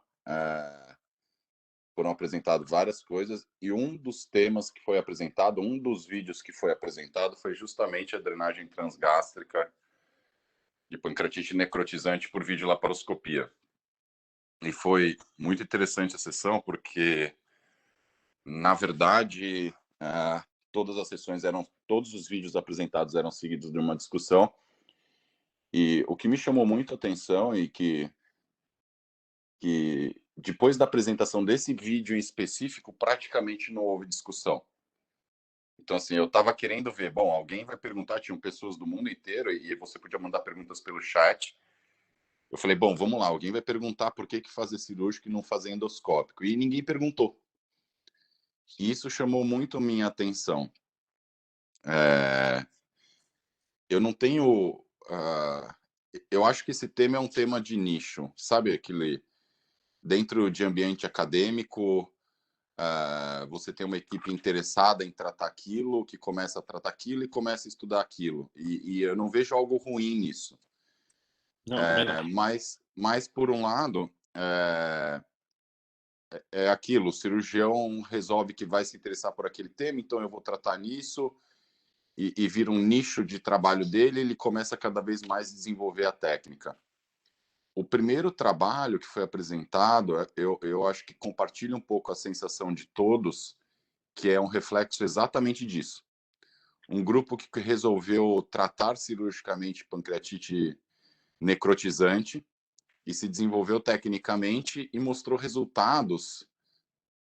foram apresentadas várias coisas, e um dos temas que foi apresentado, um dos vídeos que foi apresentado foi justamente a drenagem transgástrica de pancreatite necrotizante por videolaparoscopia. E foi muito interessante a sessão, porque, na verdade, todas os vídeos apresentados eram seguidos de uma discussão, e o que me chamou muito a atenção e que depois da apresentação desse vídeo em específico, praticamente não houve discussão. Então, assim, eu estava querendo ver, bom, alguém vai perguntar, tinham pessoas do mundo inteiro, e você podia mandar perguntas pelo chat. Eu falei, bom, vamos lá, alguém vai perguntar por que fazer cirúrgico e não fazer endoscópico. E ninguém perguntou. E isso chamou muito minha atenção. Eu não tenho... eu acho que esse tema é um tema de nicho, sabe? Aquele... Dentro de ambiente acadêmico, você tem uma equipe interessada em tratar aquilo, que começa a tratar aquilo e começa a estudar aquilo. E eu não vejo algo ruim nisso. Não, mas, por um lado, é aquilo, o cirurgião resolve que vai se interessar por aquele tema, então eu vou tratar nisso, e vira um nicho de trabalho dele, ele começa cada vez mais a desenvolver a técnica. O primeiro trabalho que foi apresentado, eu acho que compartilha um pouco a sensação de todos, que é um reflexo exatamente disso. Um grupo que resolveu tratar cirurgicamente pancreatite necrotizante e se desenvolveu tecnicamente e mostrou resultados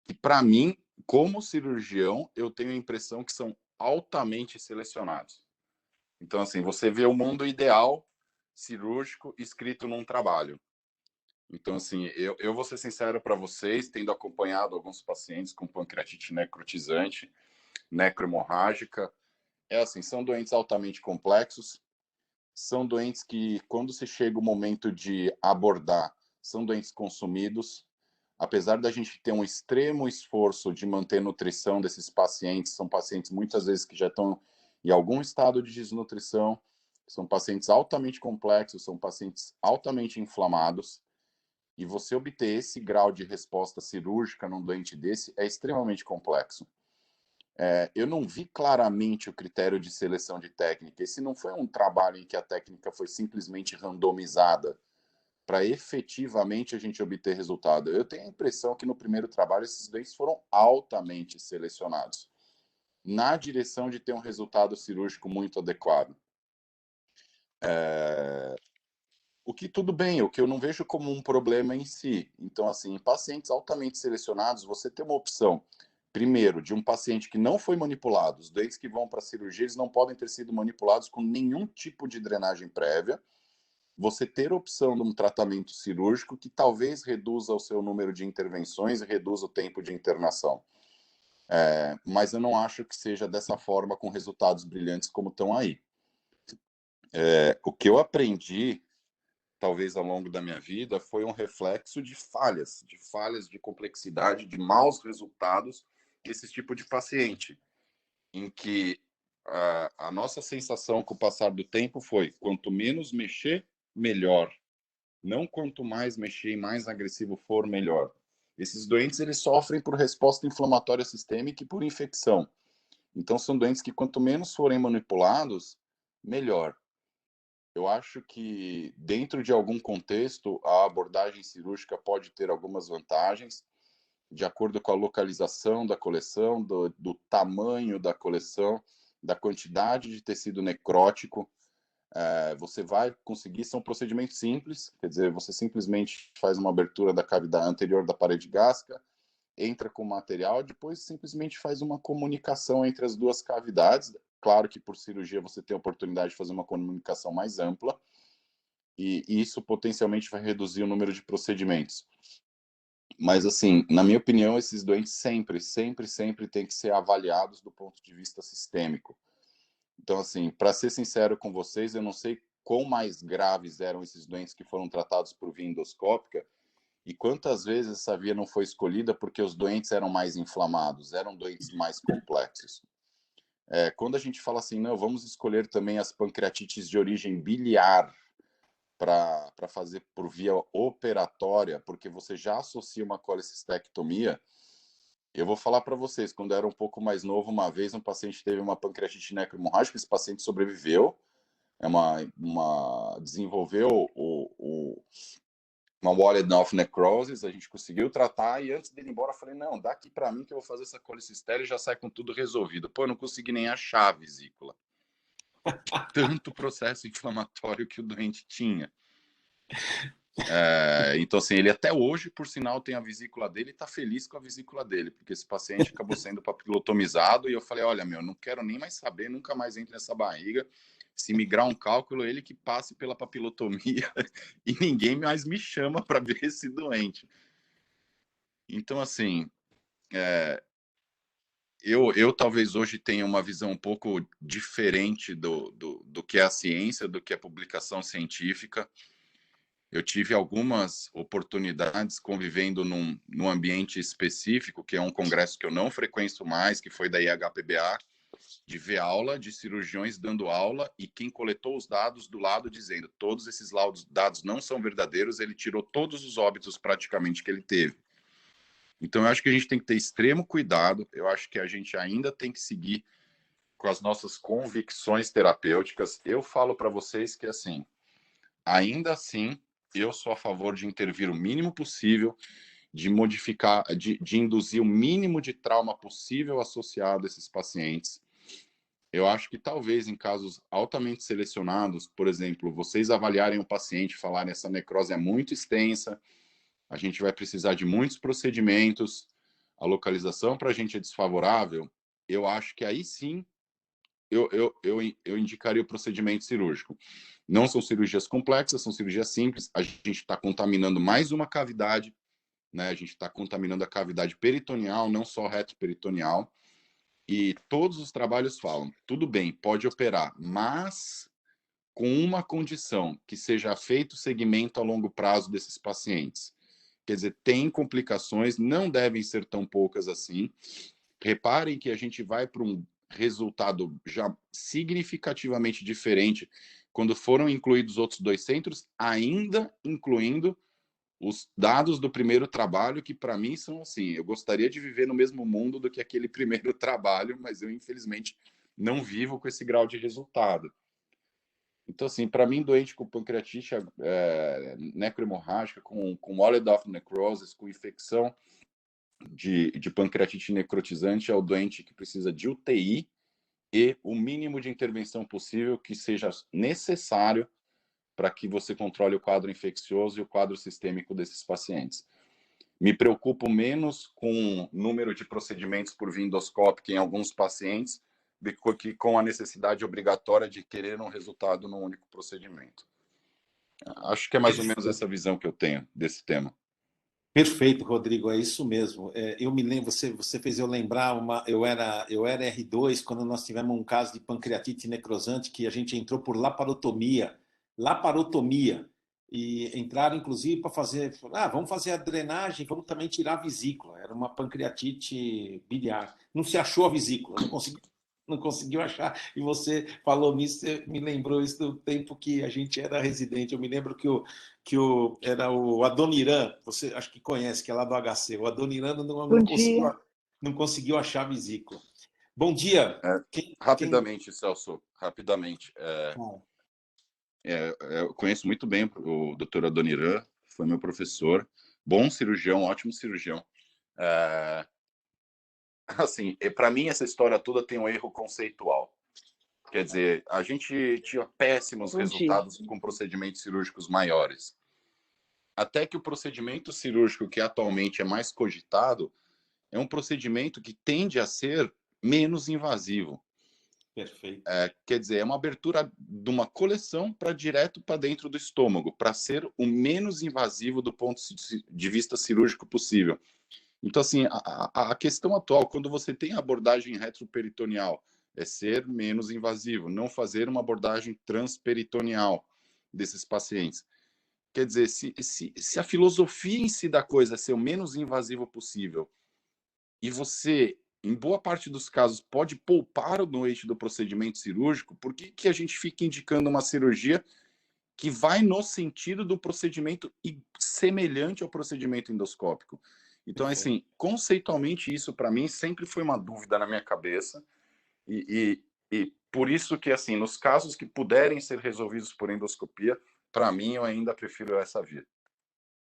que, para mim, como cirurgião, eu tenho a impressão que são altamente selecionados. Então, assim, você vê o mundo ideal cirúrgico escrito num trabalho. Então, assim, eu vou ser sincero para vocês, tendo acompanhado alguns pacientes com pancreatite necrotizante, necrohemorrágica, assim, são doentes altamente complexos, são doentes que, quando se chega o momento de abordar, são doentes consumidos. Apesar da gente ter um extremo esforço de manter nutrição desses pacientes, são pacientes muitas vezes que já estão em algum estado de desnutrição, são pacientes altamente complexos, são pacientes altamente inflamados, e você obter esse grau de resposta cirúrgica num doente desse é extremamente complexo. Eu não vi claramente o critério de seleção de técnica. Esse não foi um trabalho em que a técnica foi simplesmente randomizada para efetivamente a gente obter resultado. Eu tenho a impressão que no primeiro trabalho esses doentes foram altamente selecionados, na direção de ter um resultado cirúrgico muito adequado. O que tudo bem, o que eu não vejo como um problema em si. Então, assim, em pacientes altamente selecionados, você tem uma opção, primeiro, de um paciente que não foi manipulado. Os doentes que vão para a cirurgia, eles não podem ter sido manipulados com nenhum tipo de drenagem prévia. Você ter a opção de um tratamento cirúrgico que talvez reduza o seu número de intervenções e reduza o tempo de internação. Mas eu não acho que seja dessa forma, com resultados brilhantes como estão aí. O que eu aprendi, talvez ao longo da minha vida, foi um reflexo de falhas de complexidade, de maus resultados desse tipo de paciente, em que a nossa sensação com o passar do tempo foi: quanto menos mexer, melhor. Não quanto mais mexer e mais agressivo for, melhor. Esses doentes, eles sofrem por resposta inflamatória sistêmica e por infecção. Então, são doentes que quanto menos forem manipulados, melhor. Eu acho que, dentro de algum contexto, a abordagem cirúrgica pode ter algumas vantagens, de acordo com a localização da coleção, do tamanho da coleção, da quantidade de tecido necrótico. Você vai conseguir, são procedimentos simples, quer dizer, você simplesmente faz uma abertura da cavidade anterior da parede gástrica, entra com o material, depois simplesmente faz uma comunicação entre as duas cavidades. Claro que por cirurgia você tem a oportunidade de fazer uma comunicação mais ampla, e isso potencialmente vai reduzir o número de procedimentos. Mas, assim, na minha opinião, esses doentes sempre têm que ser avaliados do ponto de vista sistêmico. Então, assim, para ser sincero com vocês, eu não sei quão mais graves eram esses doentes que foram tratados por via endoscópica e quantas vezes essa via não foi escolhida porque os doentes eram mais inflamados, eram doentes mais complexos. Quando a gente fala assim, não, vamos escolher também as pancreatites de origem biliar para fazer por via operatória, porque você já associa uma colecistectomia. Eu vou falar para vocês, quando eu era um pouco mais novo, uma vez um paciente teve uma pancreatite necrohemorrágica, esse paciente sobreviveu, desenvolveu uma Wallenhoff necrosis, a gente conseguiu tratar, e antes dele ir embora eu falei, não, dá aqui para mim que eu vou fazer essa colecistela e já sai com tudo resolvido. Pô, eu não consegui nem achar a vesícula. Tanto processo inflamatório que o doente tinha. Então, assim, ele até hoje, por sinal, tem a vesícula dele e está feliz com a vesícula dele, porque esse paciente acabou sendo papilotomizado e eu falei, olha, não quero nem mais saber, nunca mais entre nessa barriga. Se migrar um cálculo, ele que passe pela papilotomia e ninguém mais me chama para ver esse doente. Então, assim, eu talvez hoje tenha uma visão um pouco diferente do que é a ciência, do que é a publicação científica. Eu tive algumas oportunidades convivendo num ambiente específico, que é um congresso que eu não frequento mais, que foi da IHPBA, de ver aula de cirurgiões dando aula e quem coletou os dados do lado dizendo todos esses dados não são verdadeiros, ele tirou todos os óbitos praticamente que ele teve. Então, eu acho que a gente tem que ter extremo cuidado, eu acho que a gente ainda tem que seguir com as nossas convicções terapêuticas. Eu falo para vocês que, assim, ainda assim, eu sou a favor de intervir o mínimo possível, de modificar, de induzir o mínimo de trauma possível associado a esses pacientes. Eu acho que talvez em casos altamente selecionados, por exemplo, vocês avaliarem o paciente, falarem essa necrose é muito extensa, a gente vai precisar de muitos procedimentos, a localização para a gente é desfavorável, eu acho que aí sim eu indicaria o procedimento cirúrgico. Não são cirurgias complexas, são cirurgias simples. A gente está contaminando mais uma cavidade, né? A gente está contaminando a cavidade peritoneal, não só retroperitoneal. E todos os trabalhos falam, tudo bem, pode operar, mas com uma condição, que seja feito segmento a longo prazo desses pacientes. Quer dizer, tem complicações, não devem ser tão poucas assim. Reparem que a gente vai para um resultado já significativamente diferente quando foram incluídos outros 2 centros, ainda incluindo os dados do primeiro trabalho, que para mim são assim, eu gostaria de viver no mesmo mundo do que aquele primeiro trabalho, mas eu infelizmente não vivo com esse grau de resultado. Então, assim, para mim, doente com pancreatite necrohemorrágica, com Walled-off necrosis, com infecção de pancreatite necrotizante, é o doente que precisa de UTI e o mínimo de intervenção possível que seja necessário para que você controle o quadro infeccioso e o quadro sistêmico desses pacientes. Me preocupo menos com o número de procedimentos por via endoscópica em alguns pacientes do que com a necessidade obrigatória de querer um resultado num único procedimento. Acho que é mais ou menos essa visão que eu tenho desse tema. Perfeito, Rodrigo, é isso mesmo. Eu me lembro, você fez eu lembrar, eu era R2 quando nós tivemos um caso de pancreatite necrosante que a gente entrou por laparotomia, e entraram inclusive para fazer, vamos fazer a drenagem, vamos também tirar a vesícula, era uma pancreatite biliar. Não se achou a vesícula, não conseguiu achar, e você falou nisso, você me lembrou isso do tempo que a gente era residente. Eu me lembro era o Adoniran, você acho que conhece, que é lá do HC. O Adoniran não conseguiu achar a vesícula. Bom dia. Rapidamente, Celso, rapidamente. Eu conheço muito bem o Dr. Adoniran, foi meu professor, bom cirurgião, ótimo cirurgião. Assim, para mim essa história toda tem um erro conceitual. Quer dizer, a gente tinha péssimos resultados com procedimentos cirúrgicos maiores. Até que o procedimento cirúrgico que atualmente é mais cogitado é um procedimento que tende a ser menos invasivo. Perfeito. Quer dizer, é uma abertura de uma coleção para direto para dentro do estômago, para ser o menos invasivo do ponto de vista cirúrgico possível. Então, assim, a questão atual, quando você tem abordagem retroperitoneal, é ser menos invasivo, não fazer uma abordagem transperitoneal desses pacientes. Quer dizer, se a filosofia em si da coisa é ser o menos invasivo possível, e você, em boa parte dos casos, pode poupar o doente do procedimento cirúrgico, por que a gente fica indicando uma cirurgia que vai no sentido do procedimento semelhante ao procedimento endoscópico? Então, assim, conceitualmente, isso para mim sempre foi uma dúvida na minha cabeça, e por isso que, assim, nos casos que puderem ser resolvidos por endoscopia, para mim, eu ainda prefiro essa via.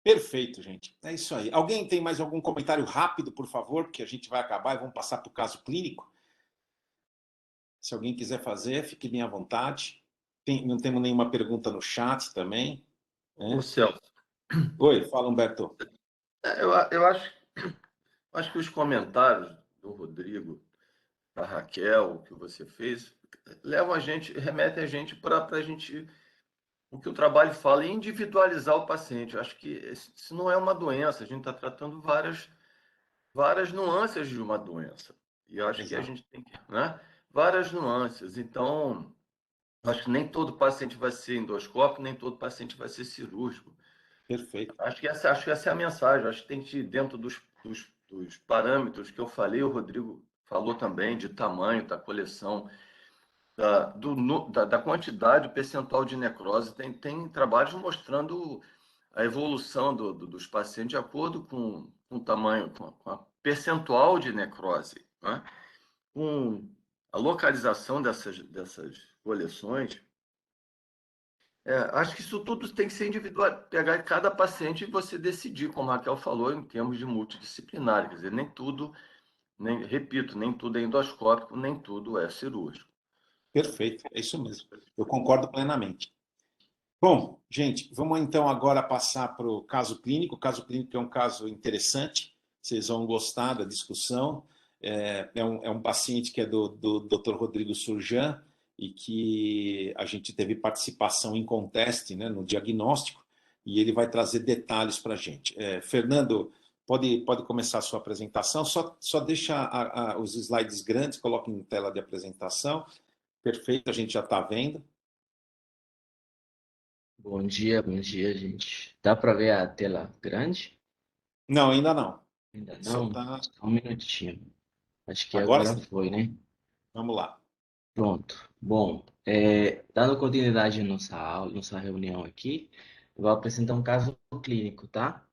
Perfeito, gente. É isso aí. Alguém tem mais algum comentário rápido, por favor? Porque a gente vai acabar e vamos passar para o caso clínico. Se alguém quiser fazer, fique bem à vontade. Não temos nenhuma pergunta no chat também. Ô, Celso. Oi, fala, Humberto. Eu acho que os comentários do Rodrigo, da Raquel, que você fez, remetem a gente para a gente, o que o trabalho fala, é individualizar o paciente. Eu acho que isso não é uma doença, a gente está tratando várias nuances de uma doença. E eu acho que a gente tem que, né? Várias nuances. Então, acho que nem todo paciente vai ser endoscópico, nem todo paciente vai ser cirúrgico. Perfeito. Acho que essa é a mensagem. Acho que tem que ir dentro dos parâmetros que eu falei, o Rodrigo falou também, de tamanho da coleção, da quantidade percentual de necrose. Tem trabalhos mostrando a evolução dos pacientes de acordo com o tamanho, com a percentual de necrose, né? Com a localização dessas coleções. Acho que isso tudo tem que ser individual, pegar cada paciente e você decidir, como a Raquel falou, em termos de multidisciplinar. Quer dizer, nem tudo é endoscópico, nem tudo é cirúrgico. Perfeito, é isso mesmo. Eu concordo plenamente. Bom, gente, vamos então agora passar para o caso clínico. O caso clínico é um caso interessante, vocês vão gostar da discussão. É um paciente que é do Dr. Rodrigo Surjan e que a gente teve participação em conteste, né, no diagnóstico, e ele vai trazer detalhes para a gente. Fernando, pode começar a sua apresentação, só deixa os slides grandes, coloque em tela de apresentação. Perfeito, a gente já está vendo. Bom dia, gente. Dá para ver a tela grande? Não, ainda não. Ainda Só não? tá. Só um minutinho. Acho que Agora agora sim. foi, né? Vamos lá. Pronto. Bom, dando continuidade à nossa aula, nossa reunião aqui, eu vou apresentar um caso clínico, tá?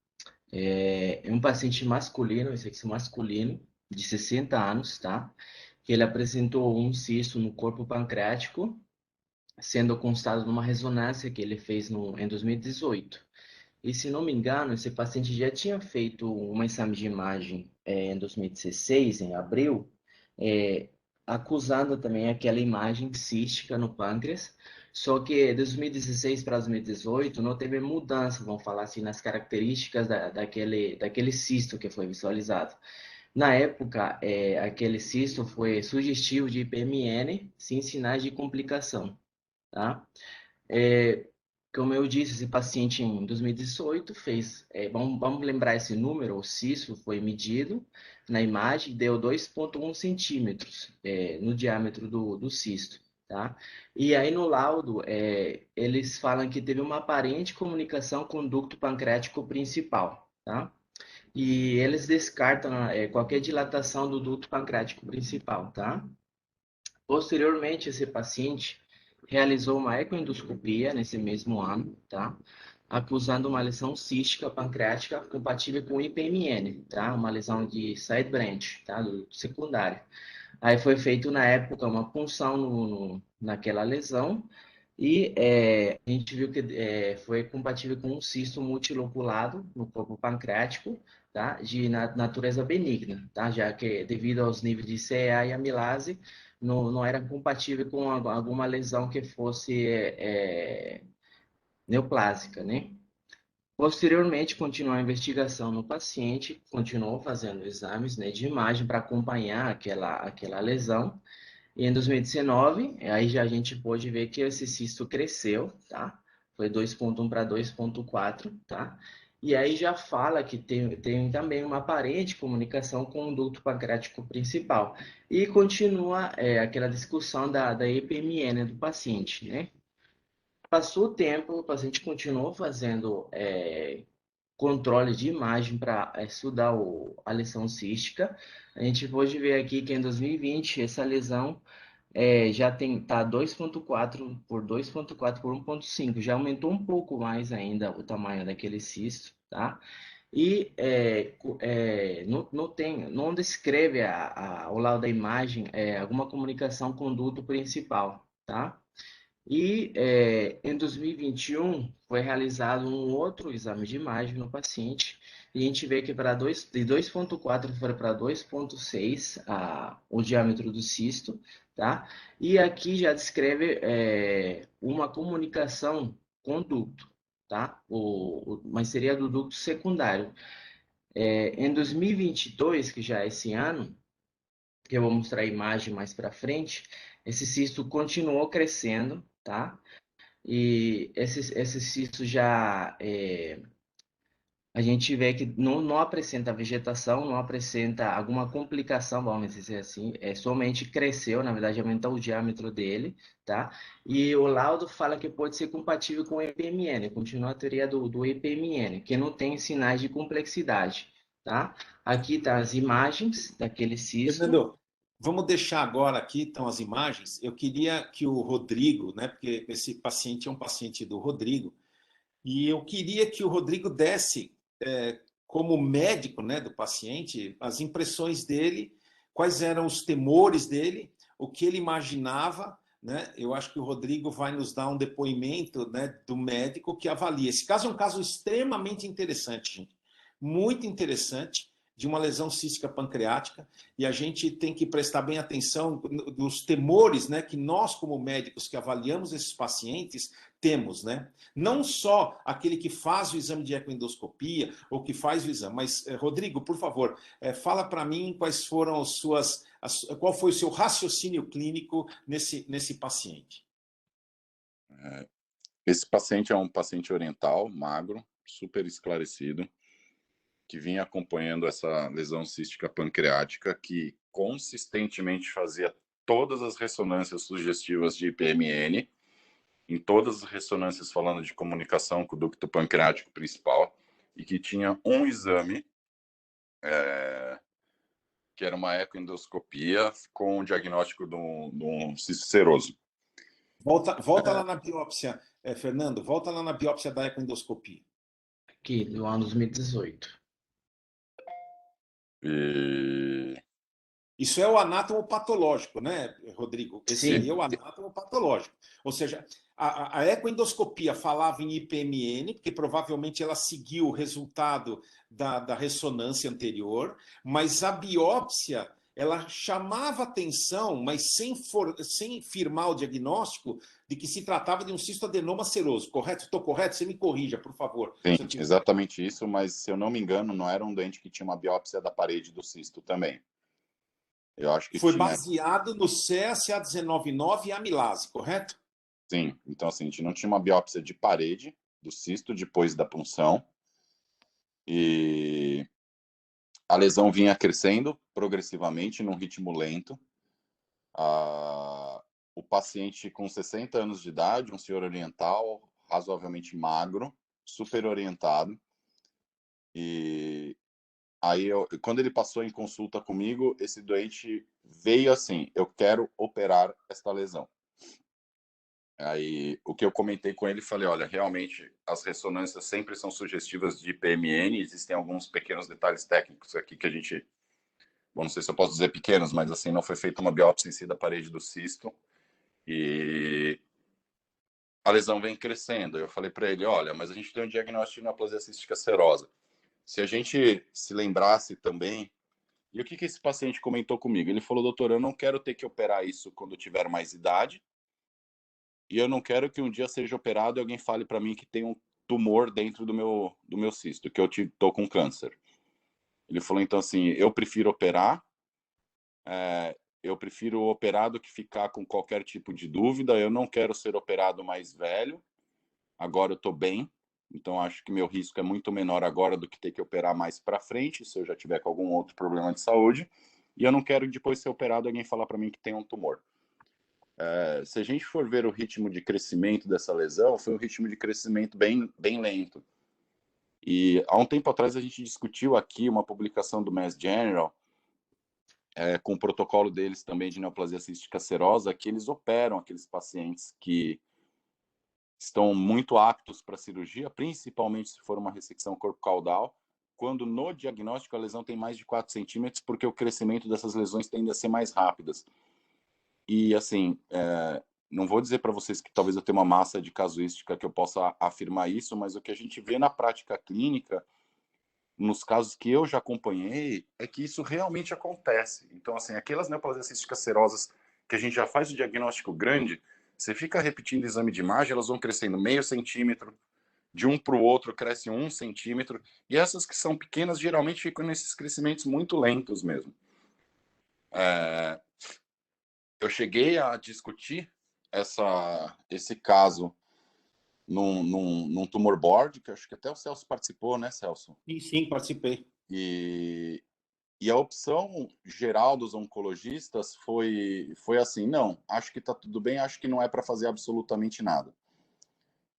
É um paciente masculino, sexo masculino, de 60 anos, tá? Que ele apresentou um cisto no corpo pancreático, sendo constado numa ressonância que ele fez em 2018. E se não me engano, esse paciente já tinha feito um exame de imagem em 2016, em abril, é, acusando também aquela imagem cística no pâncreas. Só que de 2016 para 2018 não teve mudança, vamos falar assim, nas características daquele cisto que foi visualizado. Na época, aquele cisto foi sugestivo de IPMN, sem sinais de complicação, tá? É, Como eu disse, esse paciente em 2018 fez, vamos lembrar esse número, o cisto foi medido na imagem, deu 2,1 centímetros no diâmetro do cisto, tá? E aí no laudo, eles falam que teve uma aparente comunicação com o ducto pancreático principal, tá? E eles descartam qualquer dilatação do ducto pancreático principal, tá? Posteriormente, esse paciente realizou uma ecoendoscopia nesse mesmo ano, tá? Acusando uma lesão cística pancreática compatível com IPMN, tá? Uma lesão de side branch, tá? Do secundário. Aí foi feito na época uma punção naquela lesão e a gente viu que foi compatível com um cisto multiloculado no corpo pancreático, tá? De natureza benigna, tá? Já que devido aos níveis de CEA e amilase, não era compatível com alguma lesão que fosse neoplásica, né? Posteriormente, continuou a investigação no paciente, continuou fazendo exames, né, de imagem para acompanhar aquela lesão. E em 2019, aí já a gente pôde ver que esse cisto cresceu, tá? Foi 2,1 para 2,4, tá? E aí já fala que tem também uma aparente comunicação com o ducto pancreático principal. E continua aquela discussão da EPMN do paciente, né? Passou o tempo, o paciente continuou fazendo controle de imagem para estudar a lesão cística. A gente pode ver aqui que em 2020 essa lesão já tá 2,4 por 2,4 por 1,5, já aumentou um pouco mais ainda o tamanho daquele cisto, tá? E não descreve ao lado da imagem alguma comunicação com o duto principal, tá? E em 2021 foi realizado um outro exame de imagem no paciente e a gente vê que de 2,4 foi para 2,6 o diâmetro do cisto, tá? E aqui já descreve uma comunicação com o ducto, tá? Mas seria do ducto secundário. Em 2022, que já é esse ano, que eu vou mostrar a imagem mais para frente, esse cisto continuou crescendo, tá? E esse cisto já a gente vê que não apresenta vegetação, não apresenta alguma complicação, vamos dizer assim, somente cresceu, na verdade aumentou o diâmetro dele, tá? E o laudo fala que pode ser compatível com o EPMN, continua a teoria do EPMN, que não tem sinais de complexidade, tá? Aqui tá as imagens daquele cisto. Fernando, vamos deixar agora aqui, então, as imagens. Eu queria que o Rodrigo, né, porque esse paciente é um paciente do Rodrigo, e eu queria que o Rodrigo desse, como médico, né, do paciente, as impressões dele, quais eram os temores dele, o que ele imaginava, né? Eu acho que o Rodrigo vai nos dar um depoimento, né, do médico que avalia. Esse caso é um caso extremamente interessante, gente. Muito interessante, de uma lesão cística pancreática, e a gente tem que prestar bem atenção dos temores, né, que nós, como médicos que avaliamos esses pacientes, temos, né? Não só aquele que faz o exame de ecoendoscopia ou que faz o exame, mas, Rodrigo, por favor, fala para mim quais foram qual foi o seu raciocínio clínico nesse paciente. Esse paciente é um paciente oriental, magro, super esclarecido, que vinha acompanhando essa lesão cística pancreática, que consistentemente fazia todas as ressonâncias sugestivas de IPMN, em todas as ressonâncias falando de comunicação com o ducto pancreático principal, e que tinha um exame, que era uma ecoendoscopia com o diagnóstico de um cisto seroso. Volta lá na biópsia, Fernando, volta lá na biópsia da ecoendoscopia. Aqui, do ano 2018. E... Isso é o anátomo-patológico, né, Rodrigo? Esse Sim. aí é o anátomo-patológico. Ou seja, a ecoendoscopia falava em IPMN, porque provavelmente ela seguiu o resultado da ressonância anterior, mas a biópsia, ela chamava atenção, mas sem firmar o diagnóstico de que se tratava de um cistoadenoma seroso. Correto? Estou correto? Você me corrija, por favor. Sim, exatamente isso, mas se eu não me engano, não era um doente que tinha uma biópsia da parede do cisto também. Eu acho que Foi tinha... baseado no CSA199 e amilase, correto? Sim, então assim, a gente não tinha uma biópsia de parede do cisto depois da punção, e a lesão vinha crescendo progressivamente num ritmo lento. O paciente com 60 anos de idade, um senhor oriental, razoavelmente magro, super orientado, e aí, quando ele passou em consulta comigo, esse doente veio assim: eu quero operar esta lesão. Aí, o que eu comentei com ele, falei: olha, realmente as ressonâncias sempre são sugestivas de PMN, existem alguns pequenos detalhes técnicos aqui que a gente, bom, não sei se eu posso dizer pequenos, mas assim, não foi feita uma biópsia em si da parede do cisto, e a lesão vem crescendo. Eu falei para ele: olha, mas a gente tem um diagnóstico de neoplasia cística serosa. Se a gente se lembrasse também. E o que esse paciente comentou comigo? Ele falou: doutor, eu não quero ter que operar isso quando eu tiver mais idade, e eu não quero que um dia seja operado e alguém fale para mim que tem um tumor dentro do meu cisto, que eu tô com câncer. Ele falou, então, assim, eu prefiro operar, eu prefiro operar do que ficar com qualquer tipo de dúvida, eu não quero ser operado mais velho, agora eu tô bem, então acho que meu risco é muito menor agora do que ter que operar mais para frente, se eu já tiver com algum outro problema de saúde, e eu não quero depois ser operado e alguém falar para mim que tem um tumor. Se a gente for ver o ritmo de crescimento dessa lesão, foi um ritmo de crescimento bem lento. E há um tempo atrás a gente discutiu aqui uma publicação do Mass General, com o protocolo deles também de neoplasia cística serosa, que eles operam aqueles pacientes que estão muito aptos para cirurgia, principalmente se for uma ressecção corpo-caudal, quando no diagnóstico a lesão tem mais de 4 centímetros, porque o crescimento dessas lesões tende a ser mais rápidas. E, assim, não vou dizer para vocês que talvez eu tenha uma massa de casuística que eu possa afirmar isso, mas o que a gente vê na prática clínica, nos casos que eu já acompanhei, é que isso realmente acontece. Então, assim, aquelas neoplasias císticas serosas que a gente já faz o diagnóstico grande, você fica repetindo o exame de imagem, elas vão crescendo meio centímetro, de um para o outro cresce 1 centímetro, e essas que são pequenas geralmente ficam nesses crescimentos muito lentos mesmo. Eu cheguei a discutir esse caso num tumor board, que acho que até o Celso participou, né, Celso? Sim, participei. E a opção geral dos oncologistas foi assim: não, acho que está tudo bem, acho que não é para fazer absolutamente nada.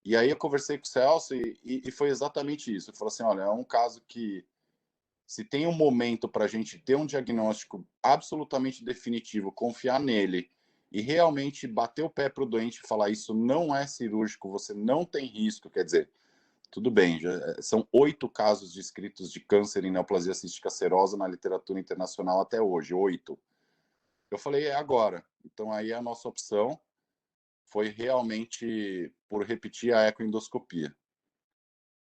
E aí eu conversei com o Celso e foi exatamente isso. Ele falou assim: olha, é um caso que, se tem um momento para a gente ter um diagnóstico absolutamente definitivo, confiar nele e realmente bater o pé para o doente e falar: isso não é cirúrgico, você não tem risco, quer dizer, tudo bem, são 8 casos descritos de câncer em neoplasia cística serosa na literatura internacional até hoje, 8. Eu falei: é agora. Então aí a nossa opção foi realmente por repetir a ecoendoscopia.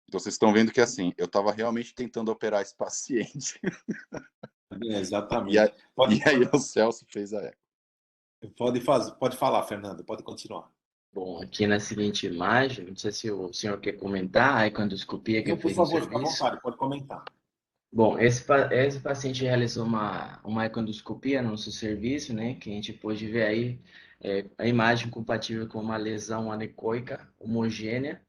Então vocês estão vendo que, assim, eu estava realmente tentando operar esse paciente. Exatamente. E aí o Celso fez a eco. Pode falar, Fernando, pode continuar. Bom, aqui na seguinte imagem, não sei se o senhor quer comentar a ecoendoscopia que eu Por fiz no favor, fica à serviço. vontade, pode comentar. Bom, esse paciente realizou uma ecoendoscopia no nosso serviço, né? Que a gente pôde ver aí a imagem compatível com uma lesão anecoica homogênea,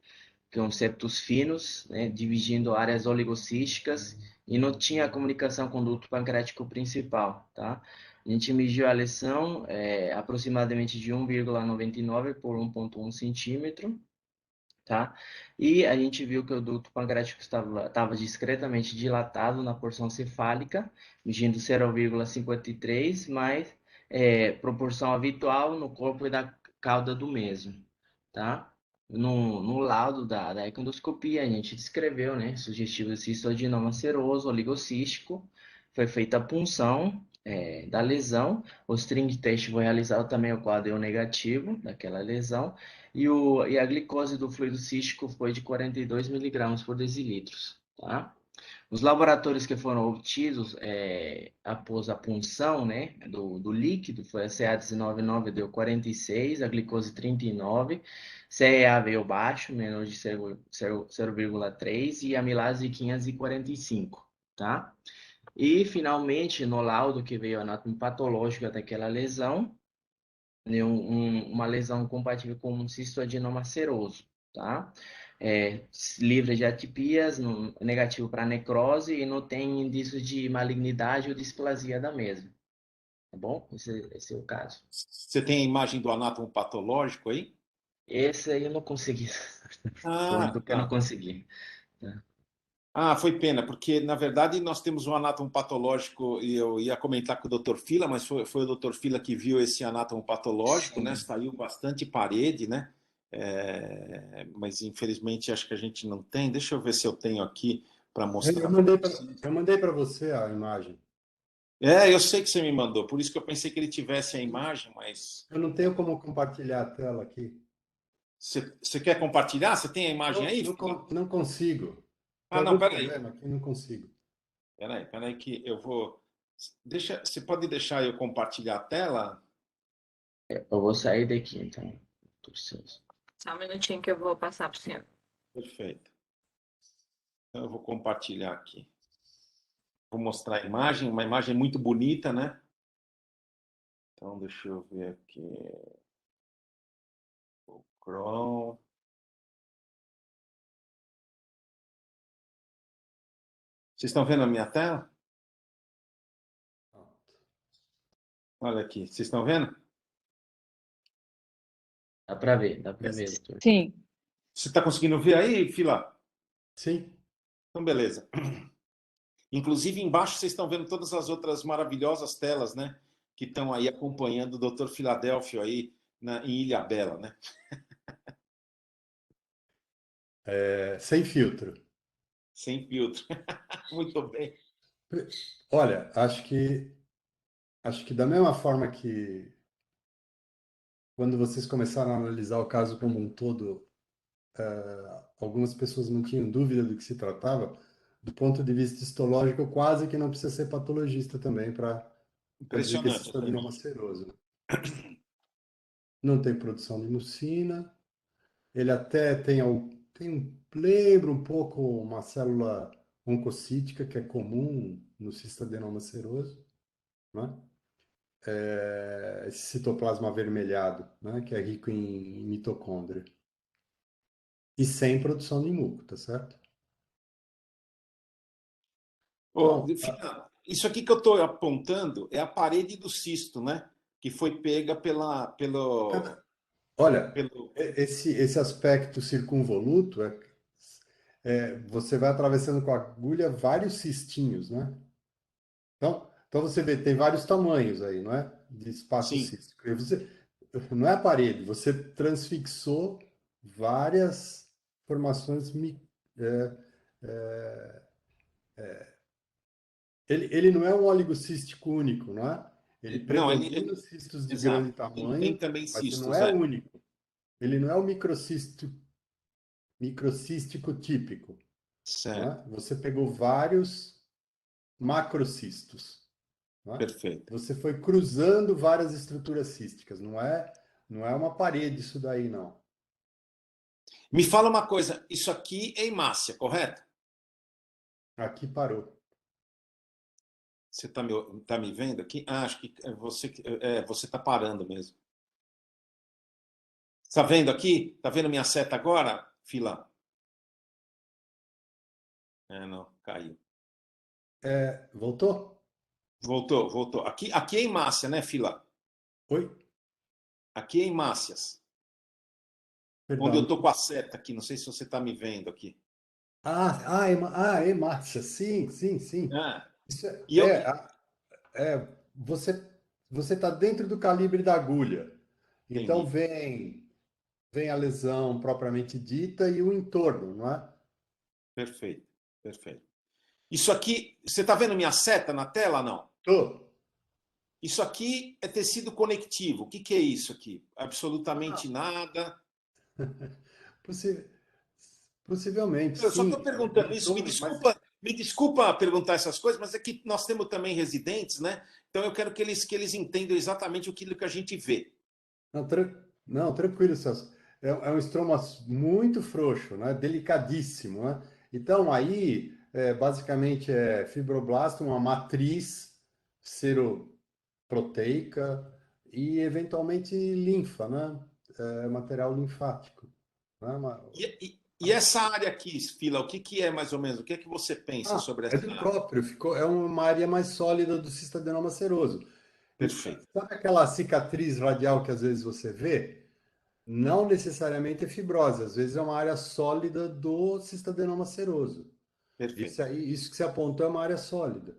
com septos finos, né? Dividindo áreas oligocísticas e não tinha comunicação com o duto pancreático principal, tá? A gente mediu a lesão aproximadamente de 1,99 por 1,1 centímetro, tá? E a gente viu que o duto pancreático estava discretamente dilatado na porção cefálica, medindo 0,53, mais proporção habitual no corpo e da cauda do mesmo, tá? No laudo da endoscopia, a gente descreveu, né, sugestivo de cistoadenoma seroso oligocístico, foi feita a punção da lesão, o string test foi realizado também, o quadro negativo daquela lesão, e a glicose do fluido cístico foi de 42 miligramas por decilitro, tá? Os laboratórios que foram obtidos após a punção, né, do líquido, foi a CA199 deu 46, a glicose 39, CEA veio baixo, menos de 0,3 e a amilase 545, tá? E, finalmente, no laudo que veio anátomo patológico daquela lesão, né, uma lesão compatível com um cistoadenoma seroso, tá? Livre de atipias, negativo para necrose e não tem indícios de malignidade ou displasia da mesma, tá bom? Esse é o caso. Você tem a imagem do anátomo patológico aí? Esse aí eu não consegui. Foi o Ah, único que eu não tá. consegui. Tá? Ah, foi pena, porque na verdade nós temos um anátomo patológico e eu ia comentar com o Dr. Fila, mas foi o Dr. Fila que viu esse anátomo patológico, né? Sim. Saiu bastante parede, né? Mas infelizmente acho que a gente não tem. Deixa eu ver se eu tenho aqui para mostrar. Eu mandei para você a imagem. Eu sei que você me mandou, por isso que eu pensei que ele tivesse a imagem, mas Eu não tenho como compartilhar a tela aqui. você quer compartilhar? Você tem a imagem aí? Não consigo. Tem Ah, não, algum peraí. problema aqui? Não consigo. Peraí que eu vou. Você pode deixar eu compartilhar a tela? Eu vou sair daqui, então. Só um minutinho que eu vou passar para o senhor. Perfeito. Então eu vou compartilhar aqui. Vou mostrar a imagem, uma imagem muito bonita, né? Então deixa eu ver aqui. O Chrome. Vocês estão vendo a minha tela? Olha aqui, vocês estão vendo? Dá para ver, doutor. Sim. Você está conseguindo ver aí, Fila? Sim. Então, beleza. Inclusive, embaixo vocês estão vendo todas as outras maravilhosas telas, né? Que estão aí acompanhando o Dr. Filadélfio aí em Ilhabela, né? Sem filtro. Sem filtro. Muito bem. Olha, acho que da mesma forma que quando vocês começaram a analisar o caso como um todo, algumas pessoas não tinham dúvida do que se tratava, do ponto de vista histológico, quase que não precisa ser patologista também para dizer que esse Impressionante. cistoadenoma seroso. Não tem produção de mucina, ele até lembra um pouco uma célula oncocítica, que é comum no cistoadenoma seroso, né? Esse citoplasma avermelhado, né? Que é rico em mitocôndria. E sem produção de muco, tá certo? Então, Isso aqui que eu estou apontando é a parede do cisto, né? Que foi pega olha, esse aspecto circunvoluto você vai atravessando com a agulha vários cistinhos, né? Então você vê, tem vários tamanhos aí, não é? De espaço Sim. cístico. Não é a parede, você transfixou várias formações. Ele não é um oligocístico único, não é? Ele Não, predomina os cistos de exato. grande Ele tem tamanho, também mas ele não cistos, é único. Ele não é o microcístico típico, não Certo. é? Você pegou vários macrocistos, não é? Perfeito. Você foi cruzando várias estruturas císticas, não é uma parede isso daí, não. Me fala uma coisa, isso aqui é hemácia, correto? Aqui parou. Você tá me vendo aqui? Acho que você está parando mesmo. Está vendo aqui? Está vendo minha seta agora, Fila? Não, caiu. Voltou? Voltou. Aqui é hemácia, né, Fila? Oi? Aqui é hemácias. Onde eu Perdão. tô com a seta aqui, não sei se você está me vendo aqui. Hemácia, sim, sim, sim. Ah, Isso e eu, você está dentro do calibre da agulha. Então entendi. vem a lesão propriamente dita e o entorno, não é? Perfeito, perfeito. Isso aqui, você está vendo minha seta na tela, não? Tô. Isso aqui é tecido conectivo. O que que é isso aqui? Ah, Absolutamente nada. possi- possivelmente, Eu só sim. estou perguntando isso. Mas Me desculpa perguntar essas coisas, mas é que nós temos também residentes, né? Então eu quero que eles entendam exatamente aquilo que a gente vê. não, tranquilo, Celso. É um estroma muito frouxo, né? Delicadíssimo, né? Então, aí, basicamente, é fibroblasto, uma matriz seroproteica e, eventualmente, linfa, né? Material linfático, né? E essa área aqui, Fila, o que que é mais ou menos? O que é que você pensa sobre É essa do área? próprio, é uma área mais sólida do cistadenoma seroso. E Perfeito, sabe aquela cicatriz radial que às vezes você vê? Não necessariamente é fibrose, às vezes é uma área sólida do cistadenoma seroso. perfeito. Isso que você apontou é uma área sólida.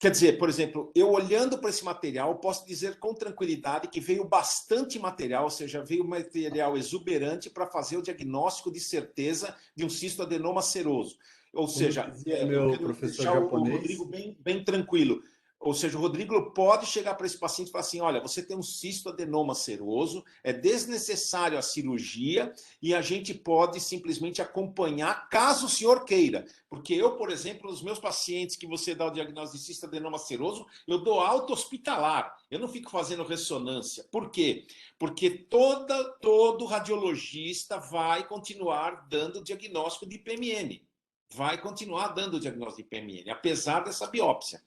Quer dizer, por exemplo, eu olhando para esse material, posso dizer com tranquilidade que veio bastante material, ou seja, veio material exuberante para fazer o diagnóstico de certeza de um cistoadenoma seroso. Ou Como seja, dizia eu meu quero professor deixar o Rodrigo japonês, bem tranquilo. Ou seja, o Rodrigo pode chegar para esse paciente e falar assim: olha, você tem um cistoadenoma seroso, é desnecessário a cirurgia e a gente pode simplesmente acompanhar caso o senhor queira. Porque eu, por exemplo, nos meus pacientes que você dá o diagnóstico de cistadenoma seroso, eu dou alta hospitalar. Eu não fico fazendo ressonância. Por quê? Porque todo radiologista vai continuar dando diagnóstico de PMN. Vai continuar dando diagnóstico de PMN, apesar dessa biópsia.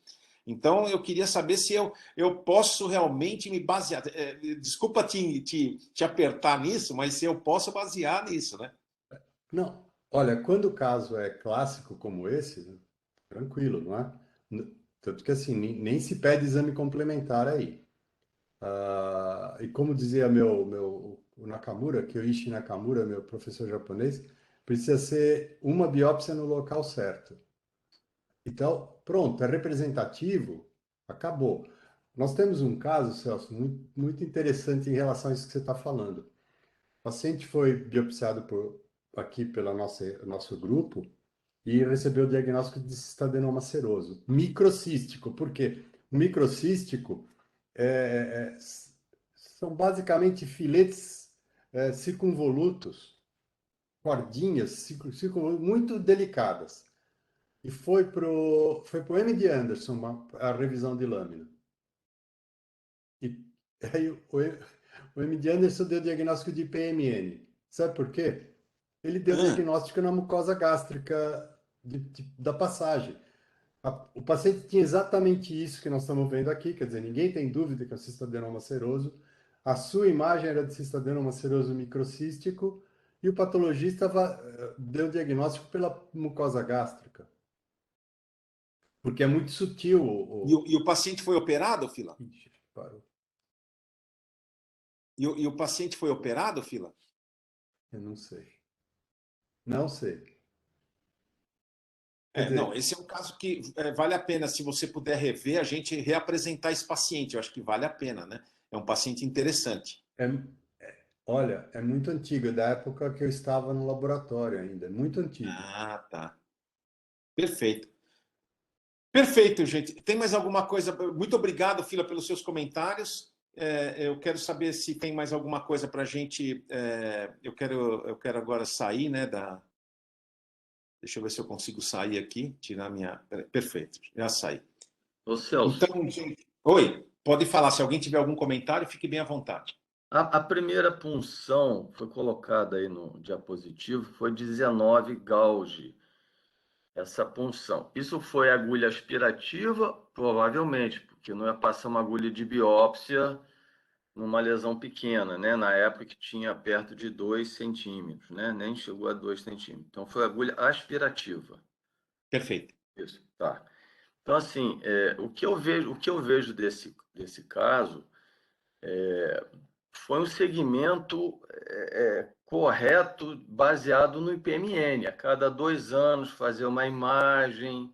Então, eu queria saber se eu posso realmente me basear. Desculpa te apertar nisso, mas se eu posso basear nisso, né? não, olha, quando o caso é clássico como esse, né, tranquilo, não é? Tanto que assim, nem se pede exame complementar aí. E como dizia o Nakamura, Kyoichi Nakamura, meu professor japonês, precisa ser uma biópsia no local certo. Então, pronto, é representativo, acabou. Nós temos um caso, Celso, muito interessante em relação a isso que você está falando. O paciente foi biopsiado aqui pelo nosso grupo e recebeu o diagnóstico de cistadenoma seroso. Microcístico, por quê? O microcístico são basicamente filetes circunvolutos, cordinhas muito delicadas. E foi pro M.D. Anderson a revisão de lâmina. E aí o M.D. Anderson deu diagnóstico de PMN. Sabe por quê? Ele deu Ah, diagnóstico na mucosa gástrica da passagem. O paciente tinha exatamente isso que nós estamos vendo aqui, quer dizer, ninguém tem dúvida que é o cistadenoma seroso. A sua imagem era de cistadenoma seroso microcístico e o patologista deu diagnóstico pela mucosa gástrica, porque é muito sutil e o paciente foi operado, Fila? Ixi, parou. E o paciente foi operado, Fila? Eu não sei. Não sei. Quer Não, dizer, esse é um caso que vale a pena, se você puder rever, a gente reapresentar esse paciente. Eu acho que vale a pena, né? É um paciente interessante. é, olha, é muito antigo, é da época que eu estava no laboratório ainda, é muito antigo. Ah, tá. Perfeito. Perfeito, gente. Tem mais alguma coisa? Muito obrigado, Fila, pelos seus comentários. Eu quero saber se tem mais alguma coisa para a gente. Eu quero agora sair, né? Deixa eu ver se eu consigo sair aqui, tirar minha. Perfeito, já saí. Ô, Celso, Então, gente. Oi, pode falar. Se alguém tiver algum comentário, fique bem à vontade. a primeira punção foi colocada aí no diapositivo, foi 19 gauge, essa punção. Isso foi agulha aspirativa? Provavelmente, porque não ia passar uma agulha de biópsia numa lesão pequena, né? Na época que tinha perto de 2 centímetros, né? Nem chegou a 2 centímetros. Então, foi agulha aspirativa. Perfeito. Isso, tá. Então, assim, o que eu vejo desse caso foi um segmento correto, baseado no IPMN. A cada 2 anos fazer uma imagem,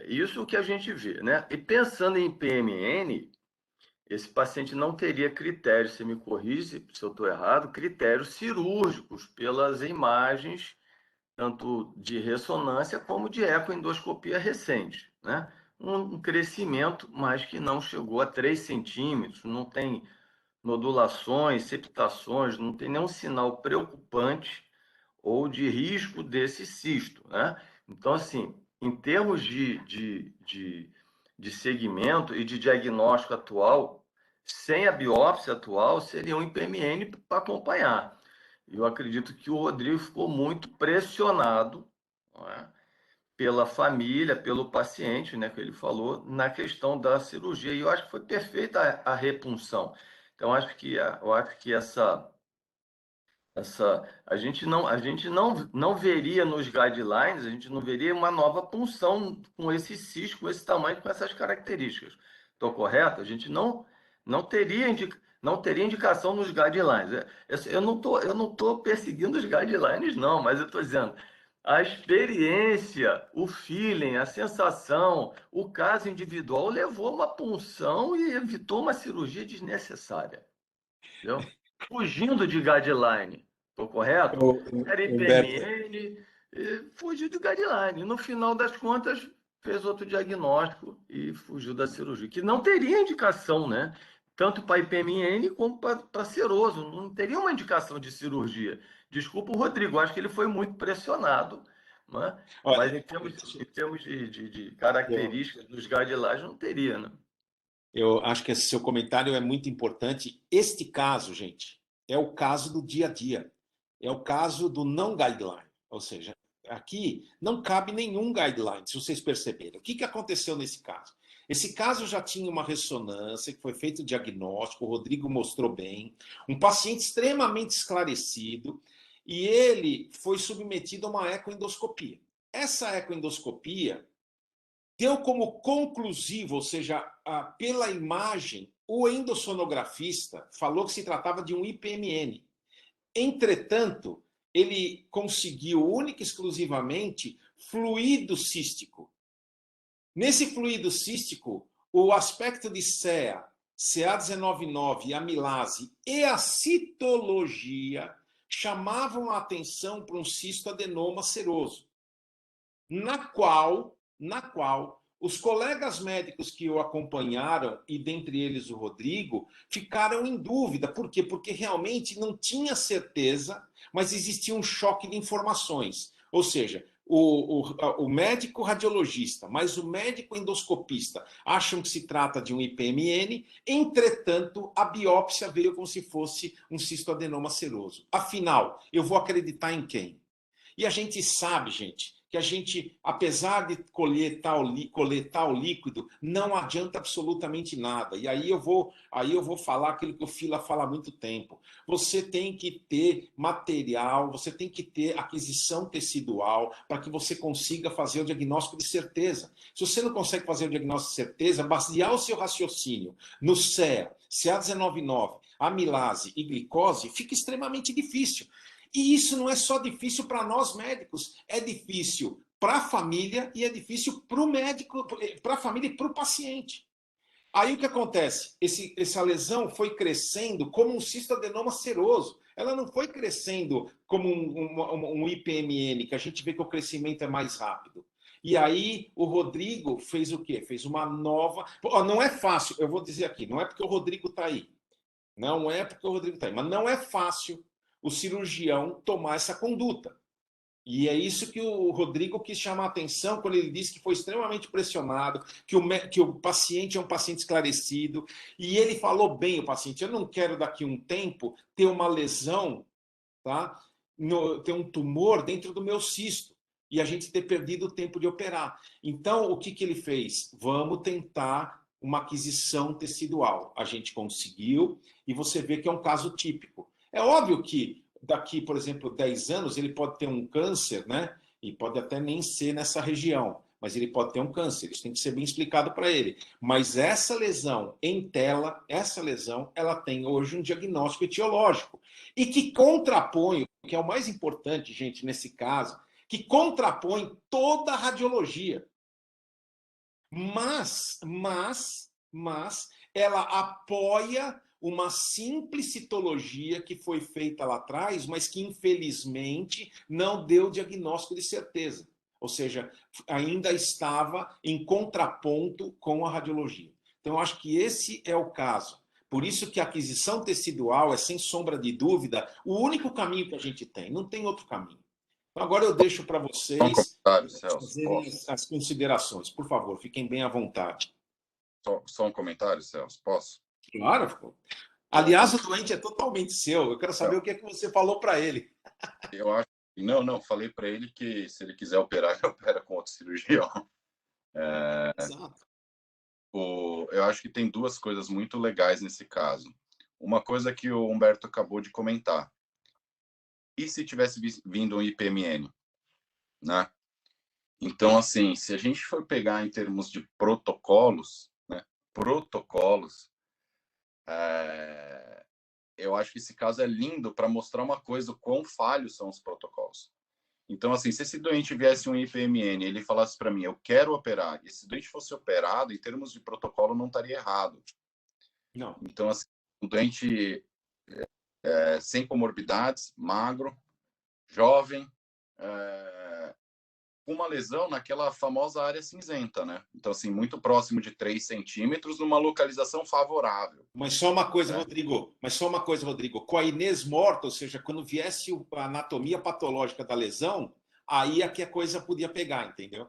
isso é o que a gente vê, né? E pensando em IPMN, esse paciente não teria critérios, você me corrige se eu estou errado, critérios cirúrgicos pelas imagens, tanto de ressonância como de ecoendoscopia recente, né? Um crescimento, mas que não chegou a 3 centímetros, não tem nodulações, septações, não tem nenhum sinal preocupante ou de risco desse cisto, né? Então, assim, em termos de segmento e de diagnóstico atual, sem a biópsia atual, seria um IPMN para acompanhar. Eu acredito que o Rodrigo ficou muito pressionado, não é, pela família, pelo paciente, né, que ele falou, na questão da cirurgia. E eu acho que foi perfeita a repunção. Então, eu acho que a gente não veria nos guidelines, a gente não veria uma nova punção com esse cisco, com esse tamanho, com essas características. Estou correto? A gente não teria indicação nos guidelines. Eu não tô perseguindo os guidelines, não, mas eu estou dizendo a experiência, o feeling, a sensação, o caso individual levou a uma punção e evitou uma cirurgia desnecessária. Entendeu? Fugindo de guideline. Estou correto? Era Humberto, IPMN, fugiu de guideline. No final das contas, fez outro diagnóstico e fugiu da cirurgia, que não teria indicação, né? Tanto para IPMN como para seroso. Não teria uma indicação de cirurgia. Desculpa o Rodrigo, acho que ele foi muito pressionado, né? Mas olha, em termos de eu, características dos guidelines, não teria, né? eu acho que esse seu comentário é muito importante. Este caso, gente, é o caso do dia a dia. É o caso do não guideline. Ou seja, aqui não cabe nenhum guideline, se vocês perceberam. O que aconteceu nesse caso? Esse caso já tinha uma ressonância, que foi feito o diagnóstico, o Rodrigo mostrou bem, um paciente extremamente esclarecido, e ele foi submetido a uma ecoendoscopia. Essa ecoendoscopia deu como conclusivo, ou seja, pela imagem, o endossonografista falou que se tratava de um IPMN. Entretanto, ele conseguiu única e exclusivamente fluido cístico. Nesse fluido cístico, o aspecto de CEA, CA19,9, amilase e a citologia chamavam a atenção para um cistoadenoma seroso, na qual os colegas médicos que o acompanharam, e dentre eles o Rodrigo, ficaram em dúvida. Por quê? Porque realmente não tinha certeza, mas existia um choque de informações. Ou seja, o médico radiologista, mas o médico endoscopista acham que se trata de um IPMN, entretanto, a biópsia veio como se fosse um cistoadenoma seroso. Afinal, eu vou acreditar em quem? E a gente sabe, gente, que a gente, apesar de colher tal líquido, não adianta absolutamente nada. E aí eu vou falar aquilo que o Fila fala há muito tempo. Você tem que ter material, você tem que ter aquisição tecidual para que você consiga fazer o diagnóstico de certeza. Se você não consegue fazer o diagnóstico de certeza, basear o seu raciocínio no CEA, CA19,9, amilase e glicose, fica extremamente difícil. E isso não é só difícil para nós médicos, é difícil para a família e é difícil para o médico, para a família e para o paciente. Aí o que acontece? Essa lesão foi crescendo como um cistoadenoma seroso. Ela não foi crescendo como um IPMN, que a gente vê que o crescimento é mais rápido. E aí o Rodrigo fez o quê? Fez uma nova... Não é fácil, eu vou dizer aqui, não é porque o Rodrigo está aí. Não é porque o Rodrigo está aí, mas não é fácil o cirurgião tomar essa conduta. E é isso que o Rodrigo quis chamar a atenção quando ele disse que foi extremamente pressionado, que o paciente é um paciente esclarecido, e ele falou bem, o paciente, eu não quero daqui a um tempo ter uma lesão, tá? Ter um tumor dentro do meu cisto, e a gente ter perdido o tempo de operar. Então, o que ele fez? Vamos tentar uma aquisição tecidual. A gente conseguiu, e você vê que é um caso típico. É óbvio que daqui, por exemplo, 10 anos, ele pode ter um câncer, né? E pode até nem ser nessa região, mas ele pode ter um câncer. Isso tem que ser bem explicado para ele. Mas essa lesão em tela, essa lesão, ela tem hoje um diagnóstico etiológico. E que contrapõe, o que é o mais importante, gente, nesse caso, que contrapõe toda a radiologia. Mas ela apoia uma simples citologia que foi feita lá atrás, mas que infelizmente não deu diagnóstico de certeza. Ou seja, ainda estava em contraponto com a radiologia. Então, eu acho que esse é o caso. Por isso que a aquisição tecidual é, sem sombra de dúvida, o único caminho que a gente tem. Não tem outro caminho. Então, agora eu deixo para vocês fazerem as considerações. Por favor, fiquem bem à vontade. Só um comentário, Celso, posso? Claro. Aliás, o doente é totalmente seu. Eu quero saber o que é que você falou para ele. Eu acho. Não, falei para ele que se ele quiser operar, ele opera com outro cirurgião. Exato. Eu acho que tem duas coisas muito legais nesse caso. Uma coisa que o Humberto acabou de comentar. E se tivesse vindo um IPMN? Né? Então, assim, se a gente for pegar em termos de protocolos, né? Eu acho que esse caso é lindo para mostrar uma coisa, o quão falhos são os protocolos. Então, assim, se esse doente viesse um IPMN, ele falasse para mim, eu quero operar, e esse doente fosse operado, em termos de protocolo, não estaria errado. Não. Então, assim, um doente sem comorbidades, magro, jovem, com uma lesão naquela famosa área cinzenta, né? Então, assim, muito próximo de 3 centímetros, numa localização favorável. Mas só uma coisa, Rodrigo. Com a Inês morta, ou seja, quando viesse a anatomia patológica da lesão, aí é que a coisa podia pegar, entendeu?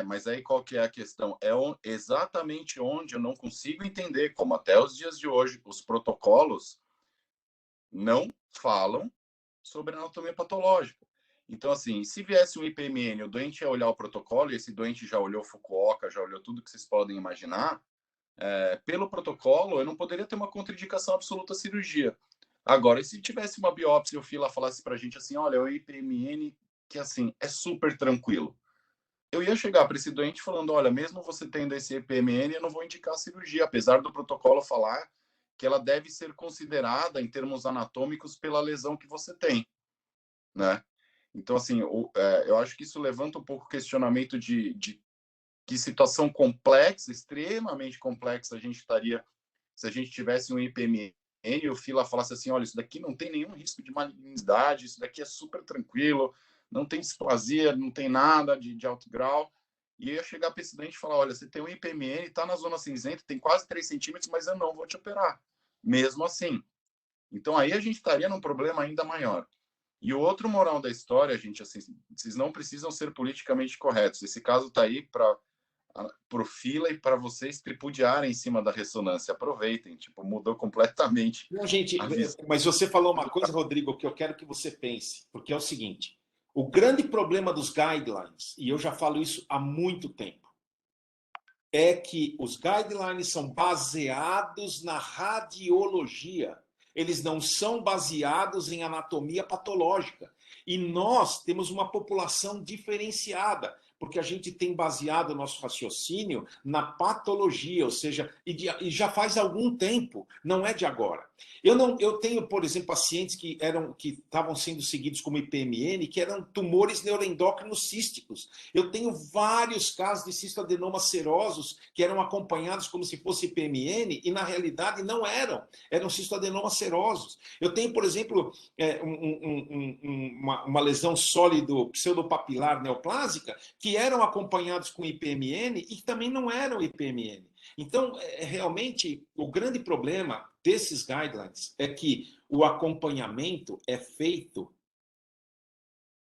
Mas aí qual que é a questão? Exatamente onde eu não consigo entender, como até os dias de hoje, os protocolos não falam sobre anatomia patológica. Então, assim, se viesse um IPMN, o doente ia olhar o protocolo, e esse doente já olhou Fukuoka, já olhou tudo que vocês podem imaginar, pelo protocolo, eu não poderia ter uma contraindicação absoluta à cirurgia. Agora, e se tivesse uma biópsia e o fila falasse para a gente assim, olha, o IPMN, que assim, é super tranquilo. Eu ia chegar para esse doente falando, olha, mesmo você tendo esse IPMN, eu não vou indicar a cirurgia, apesar do protocolo falar que ela deve ser considerada em termos anatômicos pela lesão que você tem, né? Então, assim, eu acho que isso levanta um pouco o questionamento de que situação complexa, extremamente complexa, a gente estaria se a gente tivesse um IPMN e o fila falasse assim, olha, isso daqui não tem nenhum risco de malignidade, isso daqui é super tranquilo, não tem displasia, não tem nada de alto grau. E eu ia chegar para esse doente e falar, olha, você tem um IPMN, está na zona cinzenta, tem quase 3 centímetros, mas eu não vou te operar. Mesmo assim. Então, aí a gente estaria num problema ainda maior. E o outro moral da história, gente, assim, vocês não precisam ser politicamente corretos. Esse caso está aí para o fila e para vocês tripudiarem em cima da ressonância. Aproveitem, tipo, mudou completamente. Não, gente, mas você falou uma coisa, Rodrigo, que eu quero que você pense, porque é o seguinte, o grande problema dos guidelines, e eu já falo isso há muito tempo, é que os guidelines são baseados na radiologia. Eles não são baseados em anatomia patológica. E nós temos uma população diferenciada, porque a gente tem baseado o nosso raciocínio na patologia, ou seja, e já faz algum tempo, não é de agora. Eu tenho, por exemplo, pacientes que estavam sendo seguidos como IPMN, que eram tumores neuroendócrinos císticos. Eu tenho vários casos de cistoadenomas serosos que eram acompanhados como se fosse IPMN e, na realidade, não eram cistoadenomas serosos. Eu tenho, por exemplo, uma lesão sólido pseudopapilar neoplásica que eram acompanhados com IPMN e que também não eram IPMN. Então, realmente, o grande problema desses guidelines é que o acompanhamento é feito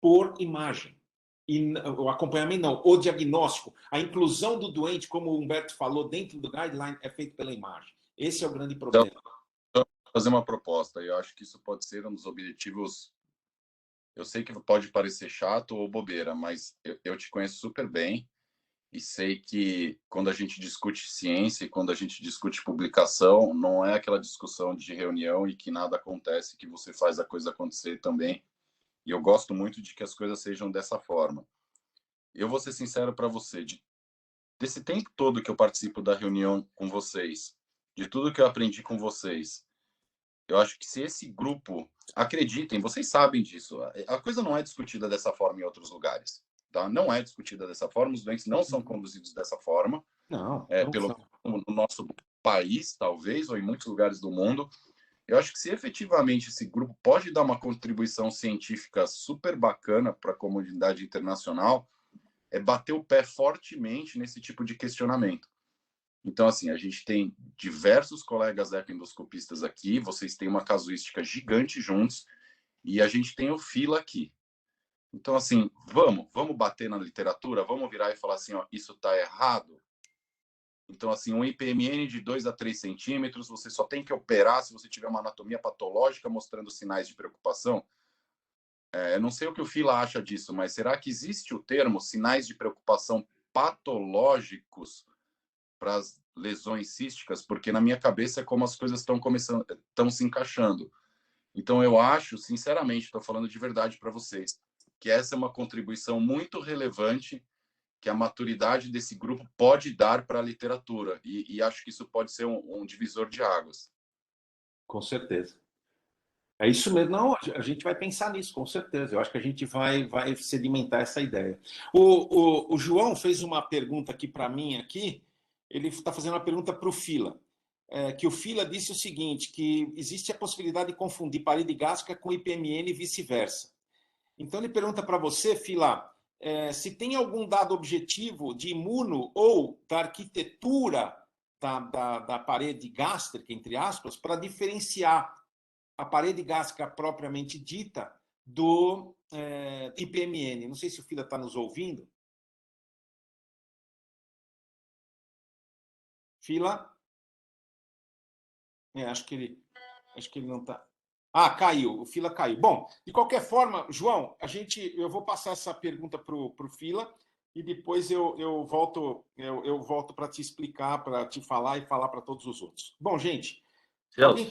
por imagem. E o acompanhamento não, o diagnóstico, a inclusão do doente, como o Humberto falou, dentro do guideline, é feito pela imagem. Esse é o grande problema. Então, vou fazer uma proposta, e eu acho que isso pode ser um dos objetivos. Eu sei que pode parecer chato ou bobeira, mas eu te conheço super bem e sei que quando a gente discute ciência e quando a gente discute publicação, não é aquela discussão de reunião e que nada acontece, que você faz a coisa acontecer também. E eu gosto muito de que as coisas sejam dessa forma. Eu vou ser sincero para você, desse tempo todo que eu participo da reunião com vocês, de tudo que eu aprendi com vocês, eu acho que se esse grupo, acreditem, vocês sabem disso, a coisa não é discutida dessa forma em outros lugares, tá? Não é discutida dessa forma, os doentes não são conduzidos dessa forma, Não, pelo menos no nosso país, talvez, ou em muitos lugares do mundo. Eu acho que se efetivamente esse grupo pode dar uma contribuição científica super bacana para a comunidade internacional, é bater o pé fortemente nesse tipo de questionamento. Então, assim, a gente tem diversos colegas ecoendoscopistas aqui, vocês têm uma casuística gigante juntos, e a gente tem o FILA aqui. Então, assim, vamos bater na literatura, vamos virar e falar assim, ó, isso está errado. Então, assim, um IPMN de 2 a 3 centímetros, você só tem que operar se você tiver uma anatomia patológica mostrando sinais de preocupação. Eu não sei o que o FILA acha disso, mas será que existe o termo sinais de preocupação patológicos para as lesões císticas? Porque na minha cabeça é como as coisas estão se encaixando. Então, eu acho, sinceramente, estou falando de verdade para vocês, que essa é uma contribuição muito relevante que a maturidade desse grupo pode dar para a literatura. E acho que isso pode ser um divisor de águas. Com certeza. É isso mesmo. Não, a gente vai pensar nisso, com certeza. Eu acho que a gente vai sedimentar essa ideia. O João fez uma pergunta aqui para mim, aqui. Ele está fazendo uma pergunta para o Fila. Que o Fila disse o seguinte, que existe a possibilidade de confundir parede gástrica com IPMN e vice-versa. Então, ele pergunta para você, Fila, se tem algum dado objetivo de imuno ou da arquitetura da parede gástrica, entre aspas, para diferenciar a parede gástrica propriamente dita do IPMN. Não sei se o Fila está nos ouvindo. Fila? Acho que ele não está. Ah, caiu, o Fila caiu. Bom, de qualquer forma, João, eu vou passar essa pergunta para o Fila e depois eu volto para te explicar, para te falar e falar para todos os outros. Bom, gente. Celso,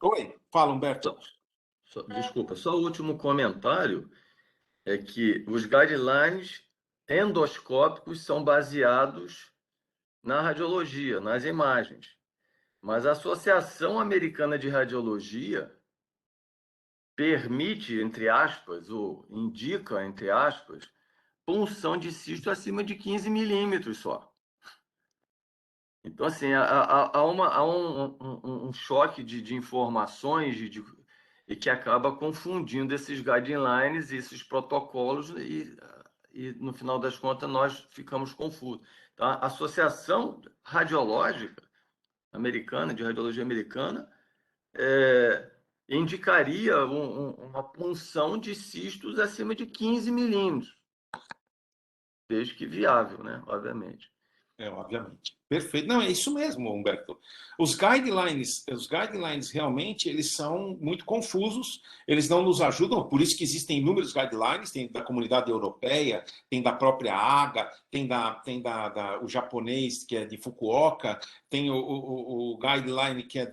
Oi, fala, Humberto. Desculpa, só o último comentário é que os guidelines endoscópicos são baseados na radiologia, nas imagens. Mas a Associação Americana de Radiologia permite, entre aspas, ou indica, entre aspas, punção de cisto acima de 15 milímetros só. Então, assim, há um choque de informações e que acaba confundindo esses guidelines, esses protocolos, e no final das contas, nós ficamos confusos. Então, a Associação Radiológica Americana, de Radiologia Americana, indicaria uma punção de cistos acima de 15 milímetros, desde que viável, né? Obviamente. Obviamente. Perfeito. Não, é isso mesmo, Humberto. Os guidelines realmente eles são muito confusos, eles não nos ajudam, por isso que existem inúmeros guidelines, tem da comunidade europeia, tem da própria AGA, tem o japonês, que é de Fukuoka, tem o guideline que é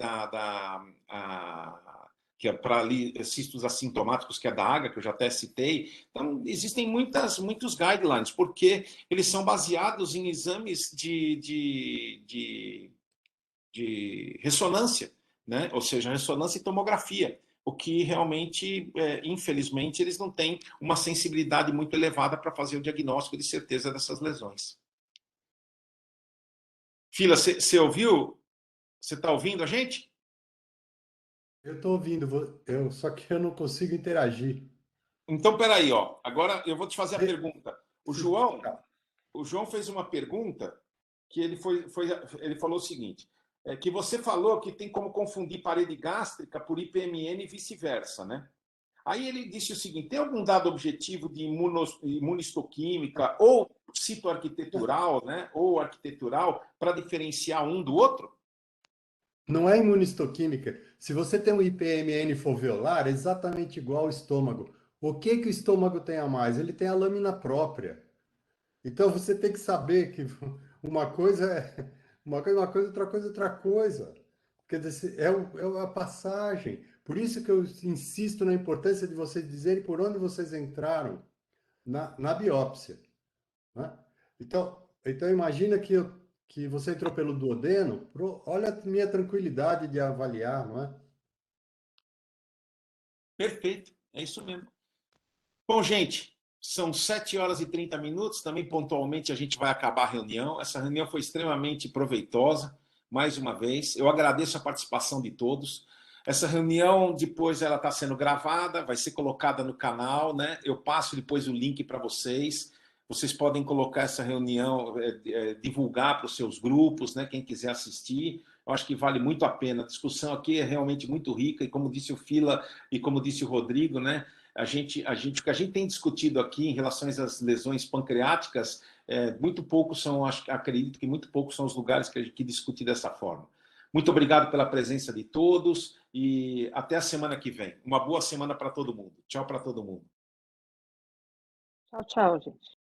que é para cistos assintomáticos, que é da AGA, que eu já até citei. Então, existem muitos guidelines, porque eles são baseados em exames de ressonância, né? Ou seja, ressonância e tomografia, o que realmente, infelizmente, eles não têm uma sensibilidade muito elevada para fazer o diagnóstico de certeza dessas lesões. Fila, você ouviu? Você está ouvindo a gente? Eu estou ouvindo, só que eu não consigo interagir. Então, peraí, ó. Agora eu vou te fazer a pergunta. O João fez uma pergunta que ele falou o seguinte, que você falou que tem como confundir parede gástrica por IPMN e vice-versa, né? Aí ele disse o seguinte, tem algum dado objetivo de imunistoquímica ou citoarquitetural, né? Ou arquitetural para diferenciar um do outro? Não é imunistoquímica. Se você tem um IPMN foveolar, é exatamente igual ao estômago. O que o estômago tem a mais? Ele tem a lâmina própria. Então você tem que saber que uma coisa é uma coisa, outra coisa é outra coisa. Quer dizer, é a passagem. Por isso que eu insisto na importância de vocês dizerem por onde vocês entraram na biópsia, né? Então imagina que você entrou pelo duodeno, olha a minha tranquilidade de avaliar, não é? Perfeito, é isso mesmo. Bom, gente, são 7h30, também pontualmente a gente vai acabar a reunião. Essa reunião foi extremamente proveitosa, mais uma vez. Eu agradeço a participação de todos. Essa reunião, depois, ela está sendo gravada, vai ser colocada no canal, né? Eu passo depois o link para vocês. Vocês podem colocar essa reunião, divulgar para os seus grupos, né? Quem quiser assistir. Eu acho que vale muito a pena. A discussão aqui é realmente muito rica, e como disse o Fila e como disse o Rodrigo, né? O que a gente tem discutido aqui em relação às lesões pancreáticas, muito poucos são, acredito que muito poucos são os lugares que discutem dessa forma. Muito obrigado pela presença de todos e até a semana que vem. Uma boa semana para todo mundo. Tchau para todo mundo. Tchau, tchau, gente.